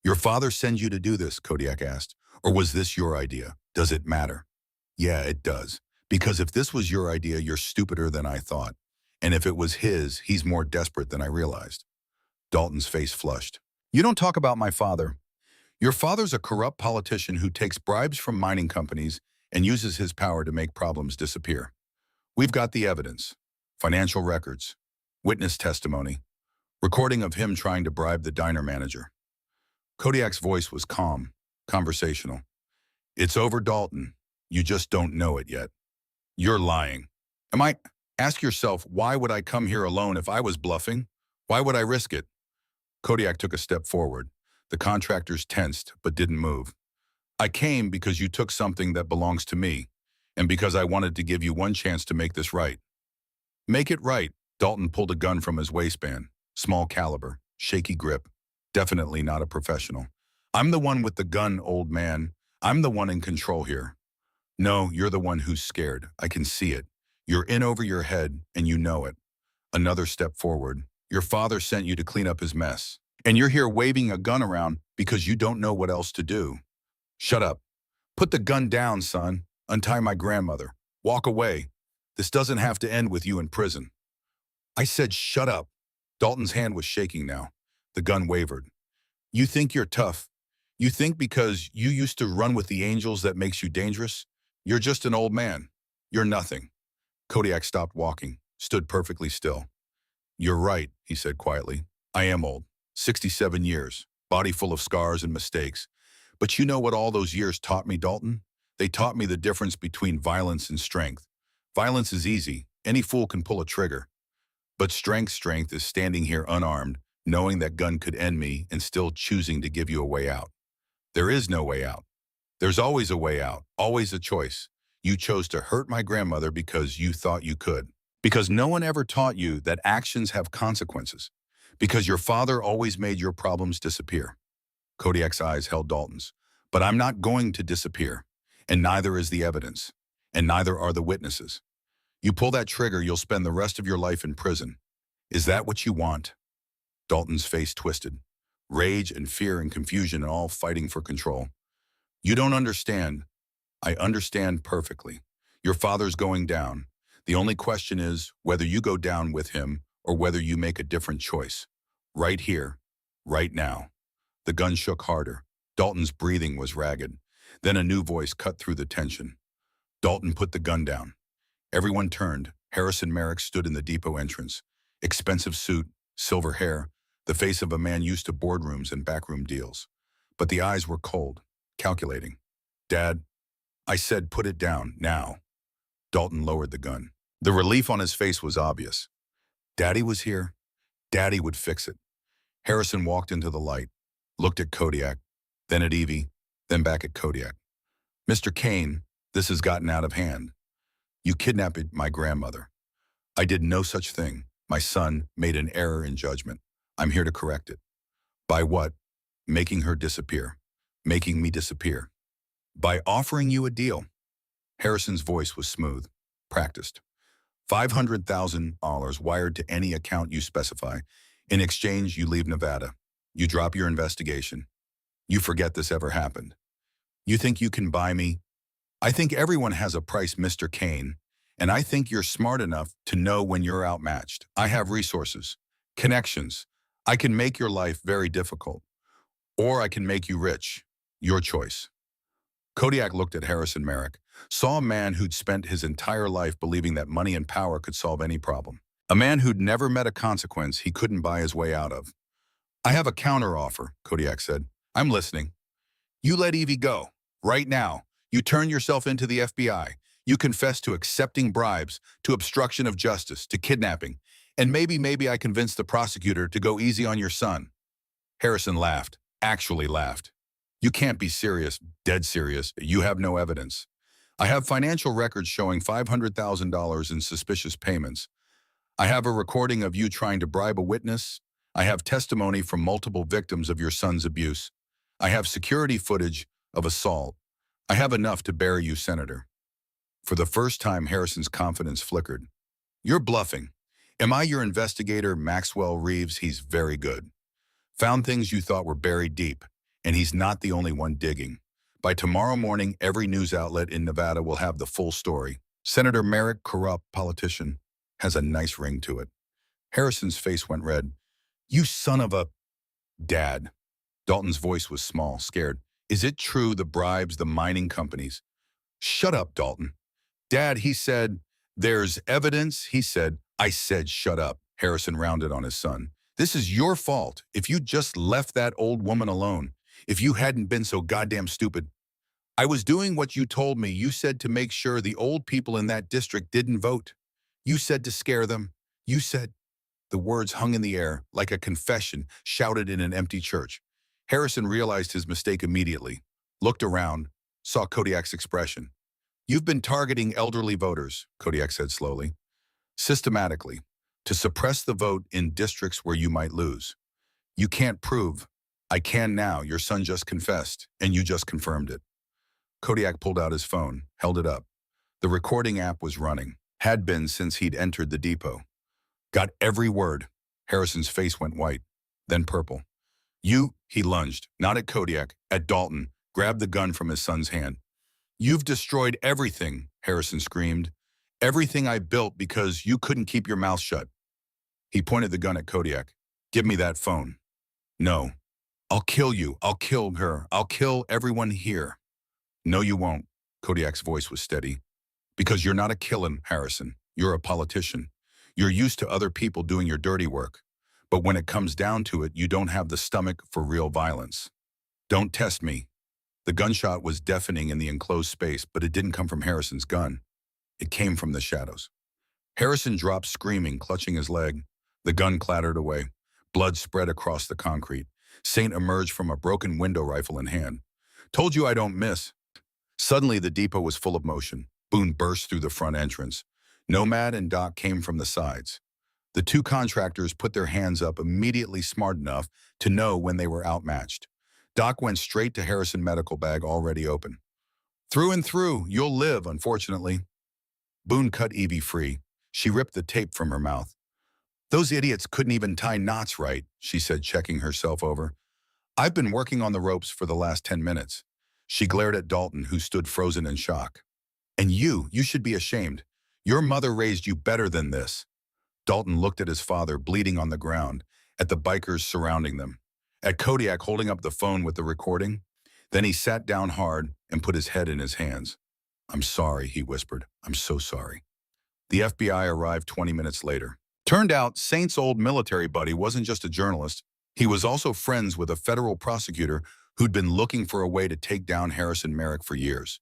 Your father sends you to do this, Kodiak asked. Or was this your idea? Does it matter? Yeah, it does. Because if this was your idea, you're stupider than I thought. And if it was his, he's more desperate than I realized. Dalton's face flushed. You don't talk about my father. Your father's a corrupt politician who takes bribes from mining companies and uses his power to make problems disappear. We've got the evidence, financial records, witness testimony, recording of him trying to bribe the diner manager. Kodiak's voice was calm, conversational. It's over, Dalton. You just don't know it yet. You're lying. Ask yourself, why would I come here alone if I was bluffing? Why would I risk it? Kodiak took a step forward. The contractors tensed, but didn't move. I came because you took something that belongs to me, and because I wanted to give you one chance to make this right. Make it right. Dalton pulled a gun from his waistband. Small caliber, shaky grip. Definitely not a professional. I'm the one with the gun, old man. I'm the one in control here. No, you're the one who's scared. I can see it. You're in over your head, and you know it. Another step forward. Your father sent you to clean up his mess. And you're here waving a gun around because you don't know what else to do. Shut up. Put the gun down, son. Untie my grandmother. Walk away. This doesn't have to end with you in prison. I said shut up. Dalton's hand was shaking now. The gun wavered. You think you're tough. You think because you used to run with the angels that makes you dangerous? You're just an old man. You're nothing. Kodiak stopped walking, stood perfectly still. You're right, he said quietly. I am old. 67 years, body full of scars and mistakes. But you know what all those years taught me, Dalton? They taught me the difference between violence and strength. Violence is easy. Any fool can pull a trigger. But strength is standing here unarmed, knowing that gun could end me and still choosing to give you a way out. There is no way out. There's always a way out, always a choice. You chose to hurt my grandmother because you thought you could. Because no one ever taught you that actions have consequences. Because your father always made your problems disappear. Kodiak's eyes held Dalton's. But I'm not going to disappear. And neither is the evidence. And neither are the witnesses. You pull that trigger, you'll spend the rest of your life in prison. Is that what you want? Dalton's face twisted. Rage and fear and confusion all fighting for control. You don't understand. I understand perfectly. Your father's going down. The only question is whether you go down with him or whether you make a different choice. Right here, right now. The gun shook harder. Dalton's breathing was ragged. Then a new voice cut through the tension. Dalton put the gun down. Everyone turned. Harrison Merrick stood in the depot entrance. Expensive suit, silver hair, the face of a man used to boardrooms and backroom deals. But the eyes were cold, calculating. Dad, I said put it down, now. Dalton lowered the gun. The relief on his face was obvious. Daddy was here. Daddy would fix it. Harrison walked into the light, looked at Kodiak, then at Evie, then back at Kodiak. Mr. Kane, this has gotten out of hand. You kidnapped my grandmother. I did no such thing. My son made an error in judgment. I'm here to correct it. By what? Making her disappear. Making me disappear. By offering you a deal. Harrison's voice was smooth, practiced. $500,000 wired to any account you specify. In exchange, you leave Nevada. You drop your investigation. You forget this ever happened. You think you can buy me? I think everyone has a price, Mr. Kane, and I think you're smart enough to know when you're outmatched. I have resources, connections. I can make your life very difficult, or I can make you rich. Your choice. Kodiak looked at Harrison Merrick, saw a man who'd spent his entire life believing that money and power could solve any problem. A man who'd never met a consequence he couldn't buy his way out of. I have a counteroffer, Kodiak said. I'm listening. You let Evie go, right now. You turn yourself into the FBI. You confess to accepting bribes, to obstruction of justice, to kidnapping. And maybe I convince the prosecutor to go easy on your son. Harrison laughed, actually laughed. You can't be serious, dead serious. You have no evidence. I have financial records showing $500,000 in suspicious payments. I have a recording of you trying to bribe a witness. I have testimony from multiple victims of your son's abuse. I have security footage of assault. I have enough to bury you, Senator. For the first time, Harrison's confidence flickered. You're bluffing. Am I your investigator, Maxwell Reeves? He's very good. Found things you thought were buried deep, and he's not the only one digging. By tomorrow morning, every news outlet in Nevada will have the full story. Senator Merrick, corrupt politician, has a nice ring to it. Harrison's face went red. You son of a... Dad. Dalton's voice was small, scared. Is it true the bribes the mining companies? Shut up, Dalton. Dad, he said, there's evidence. He said, I said, shut up. Harrison rounded on his son. This is your fault. If you just left that old woman alone, if you hadn't been so goddamn stupid. I was doing what you told me. You said to make sure the old people in that district didn't vote. You said to scare them. You said... The words hung in the air like a confession shouted in an empty church. Harrison realized his mistake immediately, looked around, saw Kodiak's expression. You've been targeting elderly voters, Kodiak said slowly, systematically, to suppress the vote in districts where you might lose. You can't prove. I can now. Your son just confessed, and you just confirmed it. Kodiak pulled out his phone, held it up. The recording app was running, had been since he'd entered the depot. Got every word. Harrison's face went white, then purple. He lunged, not at Kodiak, at Dalton, grabbed the gun from his son's hand. You've destroyed everything, Harrison screamed. Everything I built because you couldn't keep your mouth shut. He pointed the gun at Kodiak. Give me that phone. No. I'll kill you. I'll kill her. I'll kill everyone here. No, you won't. Kodiak's voice was steady. Because you're not a killer, Harrison. You're a politician. You're used to other people doing your dirty work. But when it comes down to it, you don't have the stomach for real violence. Don't test me. The gunshot was deafening in the enclosed space, but it didn't come from Harrison's gun. It came from the shadows. Harrison dropped screaming, clutching his leg. The gun clattered away. Blood spread across the concrete. Saint emerged from a broken window rifle in hand. Told you I don't miss. Suddenly, the depot was full of motion. Boone burst through the front entrance. Nomad and Doc came from the sides. The two contractors put their hands up immediately, smart enough to know when they were outmatched. Doc went straight to Harrison medical bag already open. Through and through, you'll live, unfortunately. Boone cut Evie free. She ripped the tape from her mouth. Those idiots couldn't even tie knots right, she said, checking herself over. I've been working on the ropes for the last 10 minutes. She glared at Dalton, who stood frozen in shock. And you should be ashamed. Your mother raised you better than this. Dalton looked at his father, bleeding on the ground, at the bikers surrounding them, at Kodiak holding up the phone with the recording. Then he sat down hard and put his head in his hands. I'm sorry, he whispered. I'm so sorry. The FBI arrived 20 minutes later. Turned out Saint's old military buddy wasn't just a journalist. He was also friends with a federal prosecutor who'd been looking for a way to take down Harrison Merrick for years.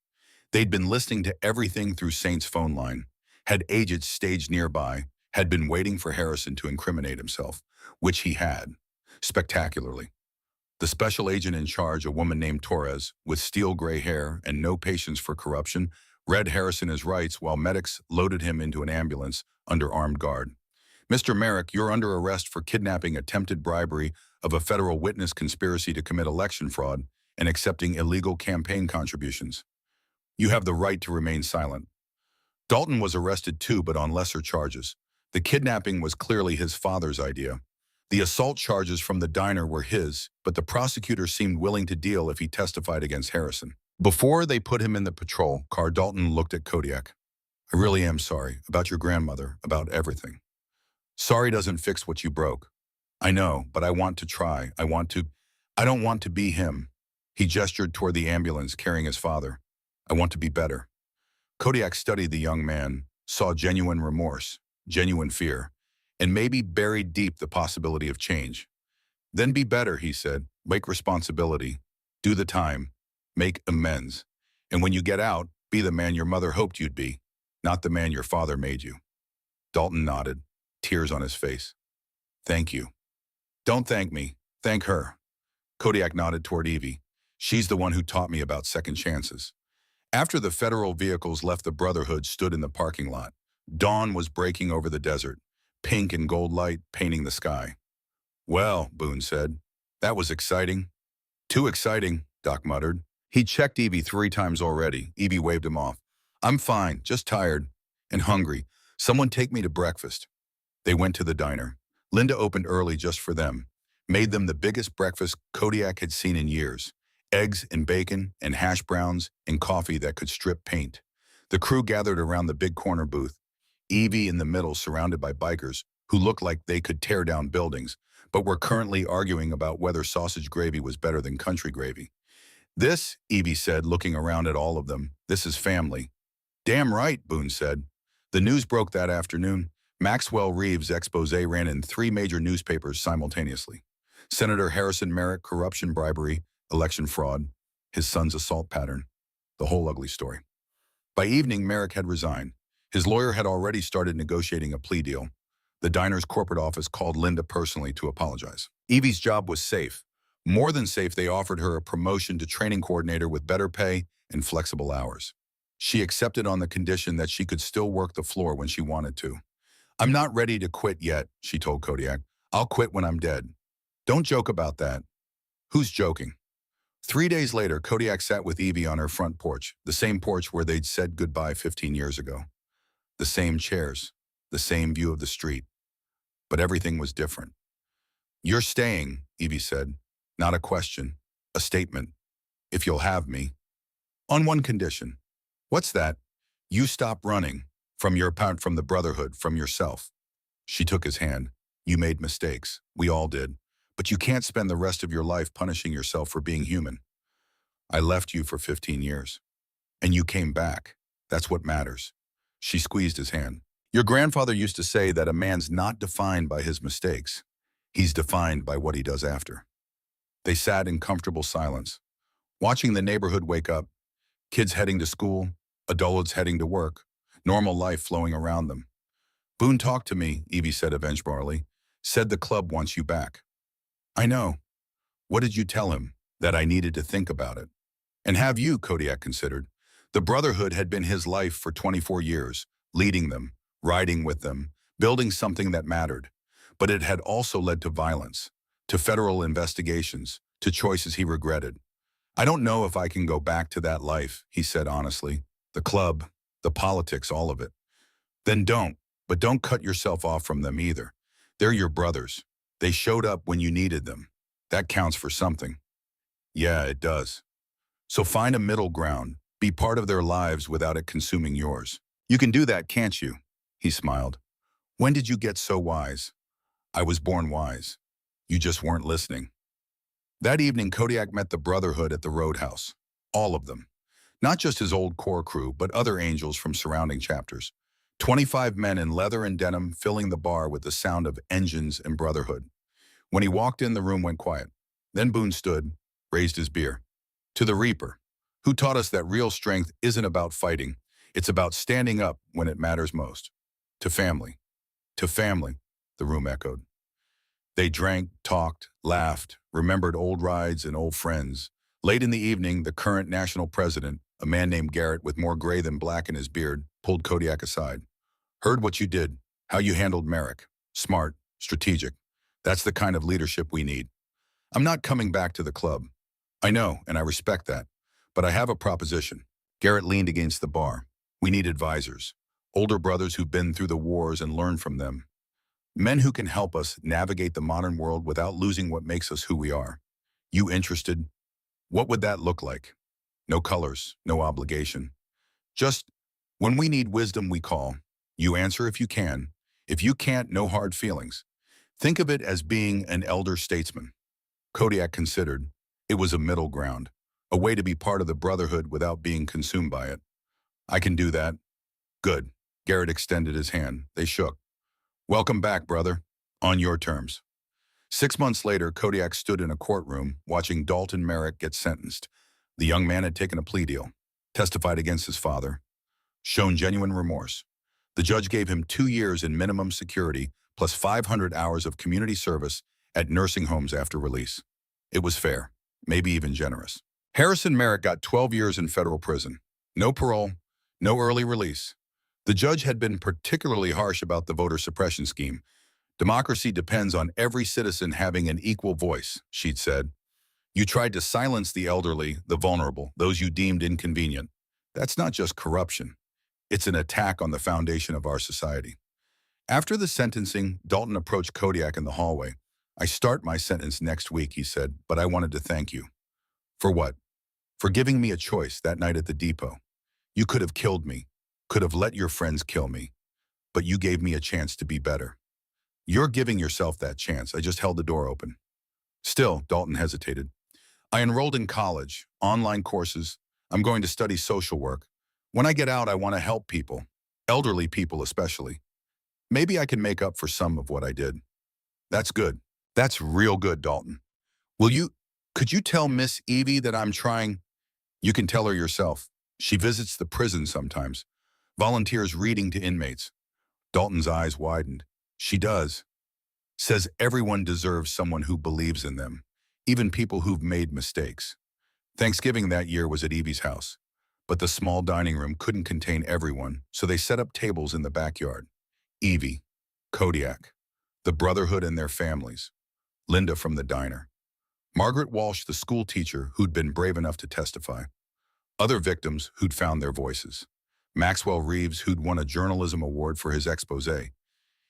They'd been listening to everything through Saint's phone line, had agents staged nearby, had been waiting for Harrison to incriminate himself, which he had, spectacularly. The special agent in charge, a woman named Torres, with steel gray hair and no patience for corruption, read Harrison his rights while medics loaded him into an ambulance under armed guard. Mr. Merrick, you're under arrest for kidnapping, attempted bribery of a federal witness, conspiracy to commit election fraud, and accepting illegal campaign contributions. You have the right to remain silent. Dalton was arrested too, but on lesser charges. The kidnapping was clearly his father's idea. The assault charges from the diner were his, but the prosecutor seemed willing to deal if he testified against Harrison. Before they put him in the patrol car, Dalton looked at Kodiak. I really am sorry about your grandmother, about everything. Sorry doesn't fix what you broke. I know, but I want to try. I don't want to be him. He gestured toward the ambulance carrying his father. I want to be better. Kodiak studied the young man, saw genuine remorse, genuine fear, and maybe buried deep the possibility of change. Then be better, he said. Make responsibility. Do the time. Make amends. And when you get out, be the man your mother hoped you'd be, not the man your father made you. Dalton nodded, tears on his face. Thank you. Don't thank me. Thank her. Kodiak nodded toward Evie. She's the one who taught me about second chances. After the federal vehicles left, the Brotherhood stood in the parking lot. Dawn was breaking over the desert, pink and gold light painting the sky. Well, Boone said, that was exciting. Too exciting, Doc muttered. He checked Evie 3 times already. Evie waved him off. I'm fine, just tired and hungry. Someone take me to breakfast. They went to the diner. Linda opened early just for them, made them the biggest breakfast Kodiak had seen in years. Eggs and bacon and hash browns and coffee that could strip paint. The crew gathered around the big corner booth, Evie in the middle surrounded by bikers who looked like they could tear down buildings, but were currently arguing about whether sausage gravy was better than country gravy. This, Evie said, looking around at all of them, this is family. Damn right, Boone said. The news broke that afternoon. Maxwell Reeves' expose ran in 3 major newspapers simultaneously. Senator Harrison Merrick, corruption, bribery, election fraud, his son's assault pattern, the whole ugly story. By evening, Merrick had resigned. His lawyer had already started negotiating a plea deal. The diner's corporate office called Linda personally to apologize. Evie's job was safe. More than safe, they offered her a promotion to training coordinator with better pay and flexible hours. She accepted on the condition that she could still work the floor when she wanted to. I'm not ready to quit yet, she told Kodiak. I'll quit when I'm dead. Don't joke about that. Who's joking? 3 days later, Kodiak sat with Evie on her front porch, the same porch where they'd said goodbye 15 years ago. The same chairs, the same view of the street. But everything was different. You're staying, Evie said. Not a question, a statement. If you'll have me. On one condition. What's that? You stop running from the Brotherhood, from yourself. She took his hand. You made mistakes. We all did. But you can't spend the rest of your life punishing yourself for being human. I left you for 15 years. And you came back. That's what matters. She squeezed his hand. Your grandfather used to say that a man's not defined by his mistakes. He's defined by what he does after. They sat in comfortable silence, watching the neighborhood wake up, kids heading to school, adults heading to work, normal life flowing around them. Boone talked to me, Evie said eventually. Said the club wants you back. I know. What did you tell him? That I needed to think about it. And have you, Kodiak considered. The brotherhood had been his life for 24 years, leading them, riding with them, building something that mattered. But it had also led to violence, to federal investigations, to choices he regretted. I don't know if I can go back to that life, he said honestly. The club, the politics, all of it. Then don't, but don't cut yourself off from them either. They're your brothers. They showed up when you needed them. That counts for something. Yeah, it does. So find a middle ground. Be part of their lives without it consuming yours. You can do that, can't you? He smiled. When did you get so wise? I was born wise. You just weren't listening. That evening, Kodiak met the brotherhood at the Roadhouse. All of them. Not just his old core crew, but other angels from surrounding chapters. 25 men in leather and denim filling the bar with the sound of engines and brotherhood. When he walked in, the room went quiet. Then Boone stood, raised his beer. To the Reaper, who taught us that real strength isn't about fighting, it's about standing up when it matters most. To family, the room echoed. They drank, talked, laughed, remembered old rides and old friends. Late in the evening, the current national president, a man named Garrett with more gray than black in his beard, pulled Kodiak aside. Heard what you did, how you handled Merrick. Smart, strategic. That's the kind of leadership we need. I'm not coming back to the club. I know, and I respect that. But I have a proposition. Garrett leaned against the bar. We need advisors. Older brothers who've been through the wars and learned from them. Men who can help us navigate the modern world without losing what makes us who we are. You interested? What would that look like? No colors, no obligation. Just, when we need wisdom, we call. You answer if you can. If you can't, no hard feelings. Think of it as being an elder statesman. Kodiak considered. It was a middle ground, a way to be part of the brotherhood without being consumed by it. I can do that. Good. Garrett extended his hand. They shook. Welcome back, brother. On your terms. 6 months later, Kodiak stood in a courtroom watching Dalton Merrick get sentenced. The young man had taken a plea deal, testified against his father, shown genuine remorse. The judge gave him 2 years in minimum security plus 500 hours of community service at nursing homes after release. It was fair, maybe even generous. Harrison Merrick got 12 years in federal prison. No parole, no early release. The judge had been particularly harsh about the voter suppression scheme. Democracy depends on every citizen having an equal voice, she'd said. You tried to silence the elderly, the vulnerable, those you deemed inconvenient. That's not just corruption. It's an attack on the foundation of our society. After the sentencing, Dalton approached Kodiak in the hallway. I start my sentence next week, he said, but I wanted to thank you. For what? For giving me a choice that night at the depot. You could have killed me, could have let your friends kill me, but you gave me a chance to be better. You're giving yourself that chance. I just held the door open. Still, Dalton hesitated. I enrolled in college, online courses. I'm going to study social work. When I get out, I want to help people, elderly people especially. Maybe I can make up for some of what I did. That's good. That's real good, Dalton. Could you tell Miss Evie that I'm trying? You can tell her yourself. She visits the prison sometimes, volunteers reading to inmates. Dalton's eyes widened. She does. Says everyone deserves someone who believes in them, even people who've made mistakes. Thanksgiving that year was at Evie's house, but the small dining room couldn't contain everyone, so they set up tables in the backyard. Evie, Kodiak, the brotherhood and their families, Linda from the diner, Margaret Walsh, the school teacher who'd been brave enough to testify, other victims who'd found their voices, Maxwell Reeves, who'd won a journalism award for his expose.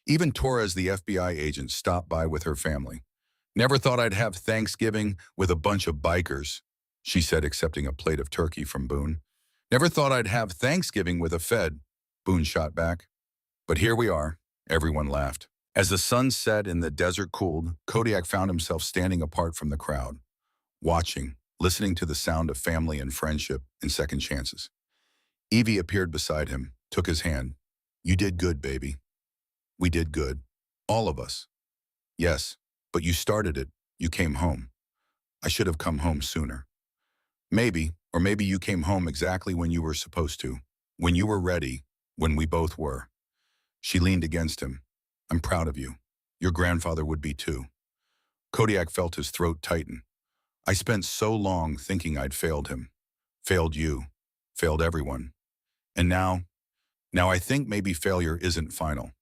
Even Torres, the FBI agent, stopped by with her family. Never thought I'd have Thanksgiving with a bunch of bikers, she said, accepting a plate of turkey from Boone. Never thought I'd have Thanksgiving with a Fed, Boone shot back. But here we are. Everyone laughed. As the sun set and the desert cooled, Kodiak found himself standing apart from the crowd, watching, listening to the sound of family and friendship and second chances. Evie appeared beside him, took his hand. "You did good, baby. We did good. All of us. Yes, but you started it. You came home. I should have come home sooner. Maybe, or maybe you came home exactly when you were supposed to, when you were ready, when we both were." She leaned against him. "I'm proud of you. Your grandfather would be too." Kodiak felt his throat tighten. "I spent so long thinking I'd failed him. Failed you. Failed everyone. And now I think maybe failure isn't final.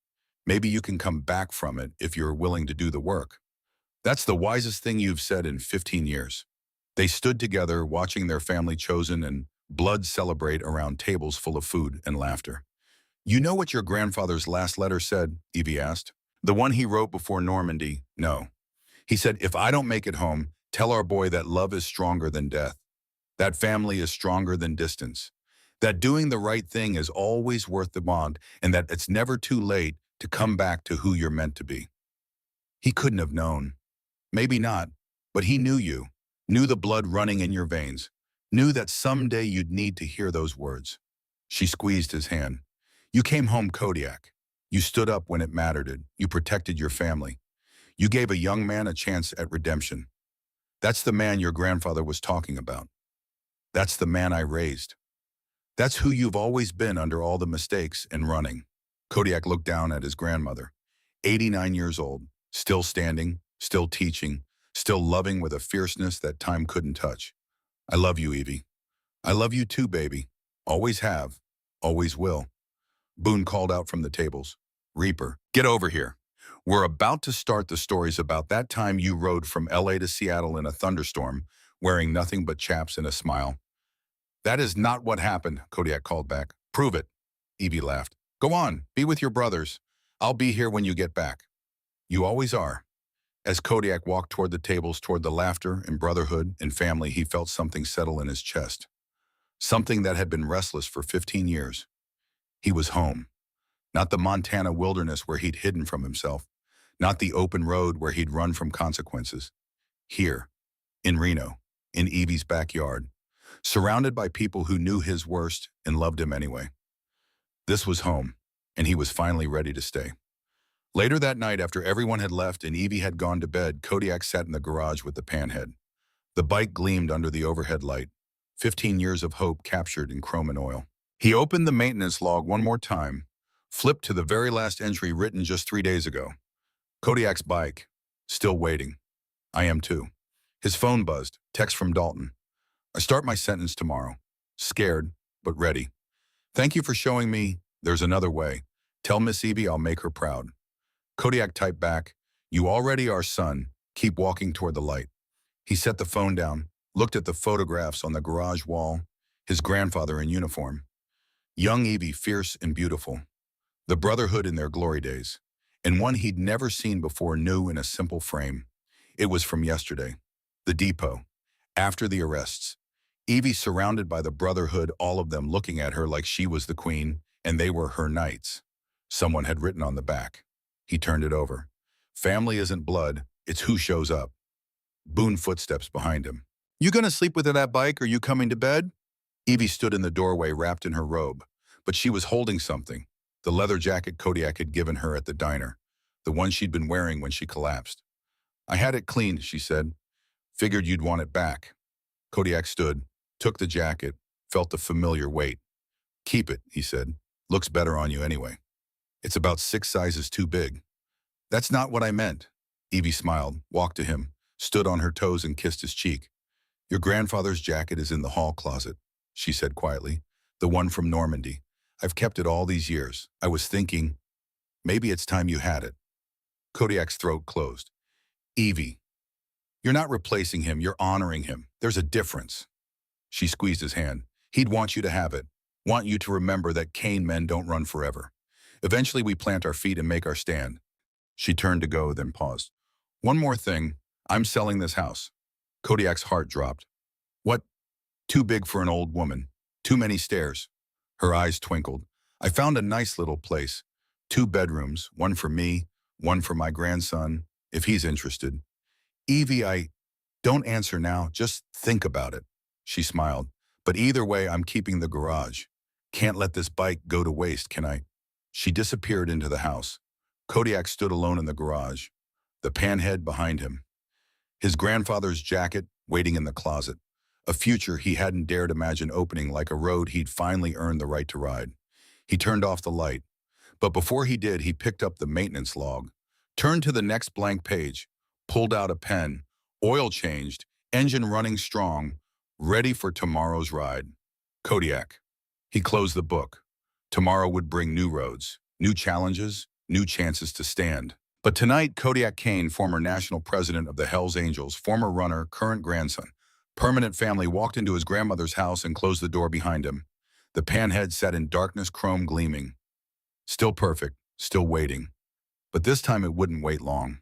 Maybe you can come back from it if you're willing to do the work." "That's the wisest thing you've said in 15 years. They stood together, watching their family chosen and blood celebrate around tables full of food and laughter. "You know what your grandfather's last letter said?" Evie asked. "The one he wrote before Normandy?" "No. He said, 'If I don't make it home, tell our boy that love is stronger than death. That family is stronger than distance. That doing the right thing is always worth the bond, and that it's never too late to come back to who you're meant to be.'" He couldn't have known. Maybe not, but he knew you, knew the blood running in your veins, knew that someday you'd need to hear those words. She squeezed his hand. "You came home, Kodiak. You stood up when it mattered. You protected your family. You gave a young man a chance at redemption. That's the man your grandfather was talking about. That's the man I raised. That's who you've always been under all the mistakes and running." Kodiak looked down at his grandmother, 89 years old, still standing, still teaching, still loving with a fierceness that time couldn't touch. "I love you, Evie. I love you too, baby. Always have. Always will." Boone called out from the tables. "Reaper, get over here. We're about to start the stories about that time you rode from LA to Seattle in a thunderstorm, wearing nothing but chaps and a smile." "That is not what happened," Kodiak called back. "Prove it." Evie laughed. "Go on, be with your brothers. I'll be here when you get back." "You always are." As Kodiak walked toward the tables, toward the laughter and brotherhood and family, he felt something settle in his chest. Something that had been restless for 15 years. He was home. Not the Montana wilderness where he'd hidden from himself. Not the open road where he'd run from consequences. Here, in Reno, in Evie's backyard, surrounded by people who knew his worst and loved him anyway. This was home, and he was finally ready to stay. Later that night, after everyone had left and Evie had gone to bed, Kodiak sat in the garage with the panhead. The bike gleamed under the overhead light, 15 years of hope captured in chrome and oil. He opened the maintenance log one more time, flipped to the very last entry written just 3 days ago. Kodiak's bike, still waiting. I am too. His phone buzzed, text from Dalton. I start my sentence tomorrow. Scared, but ready. Thank you for showing me there's another way. Tell Miss Evie I'll make her proud. Kodiak typed back, you already are, son. Keep walking toward the light. He set the phone down, looked at the photographs on the garage wall, his grandfather in uniform. Young Evie, fierce and beautiful. The brotherhood in their glory days. And one he'd never seen before, new in a simple frame. It was from yesterday. The depot. After the arrests. Evie surrounded by the brotherhood, all of them looking at her like she was the queen, and they were her knights. Someone had written on the back. He turned it over. Family isn't blood, it's who shows up. Boone footsteps behind him. You gonna sleep with that bike, or you coming to bed? Evie stood in the doorway wrapped in her robe, but she was holding something. The leather jacket Kodiak had given her at the diner, the one she'd been wearing when she collapsed. I had it cleaned, she said. Figured you'd want it back. Kodiak stood, took the jacket, felt the familiar weight. Keep it, he said. Looks better on you anyway. It's about 6 sizes too big. That's not what I meant. Evie smiled, walked to him, stood on her toes and kissed his cheek. Your grandfather's jacket is in the hall closet, she said quietly. The one from Normandy. I've kept it all these years. I was thinking, maybe it's time you had it. Kodiak's throat closed. Evie, you're not replacing him, you're honoring him. There's a difference. She squeezed his hand. He'd want you to have it. Want you to remember that Kane men don't run forever. Eventually we plant our feet and make our stand. She turned to go, then paused. One more thing. I'm selling this house. Kodiak's heart dropped. What? Too big for an old woman. Too many stairs. Her eyes twinkled. I found a nice little place. 2 bedrooms, one for me, One for my grandson, if he's interested. Evie, don't answer now. Just think about it. She smiled. But either way, I'm keeping the garage. Can't let this bike go to waste, can I? She disappeared into the house. Kodiak stood alone in the garage, the panhead behind him. His grandfather's jacket waiting in the closet. A future he hadn't dared imagine opening like a road he'd finally earned the right to ride. He turned off the light. But before he did, he picked up the maintenance log, turned to the next blank page, pulled out a pen, oil changed, engine running strong, ready for tomorrow's ride. Kodiak. He closed the book. Tomorrow would bring new roads, new challenges, new chances to stand. But tonight, Kodiak Kane, former national president of the Hells Angels, former runner, current grandson, permanent family, walked into his grandmother's house and closed the door behind him. The panhead sat in darkness, chrome gleaming. Still perfect, still waiting. But this time it wouldn't wait long.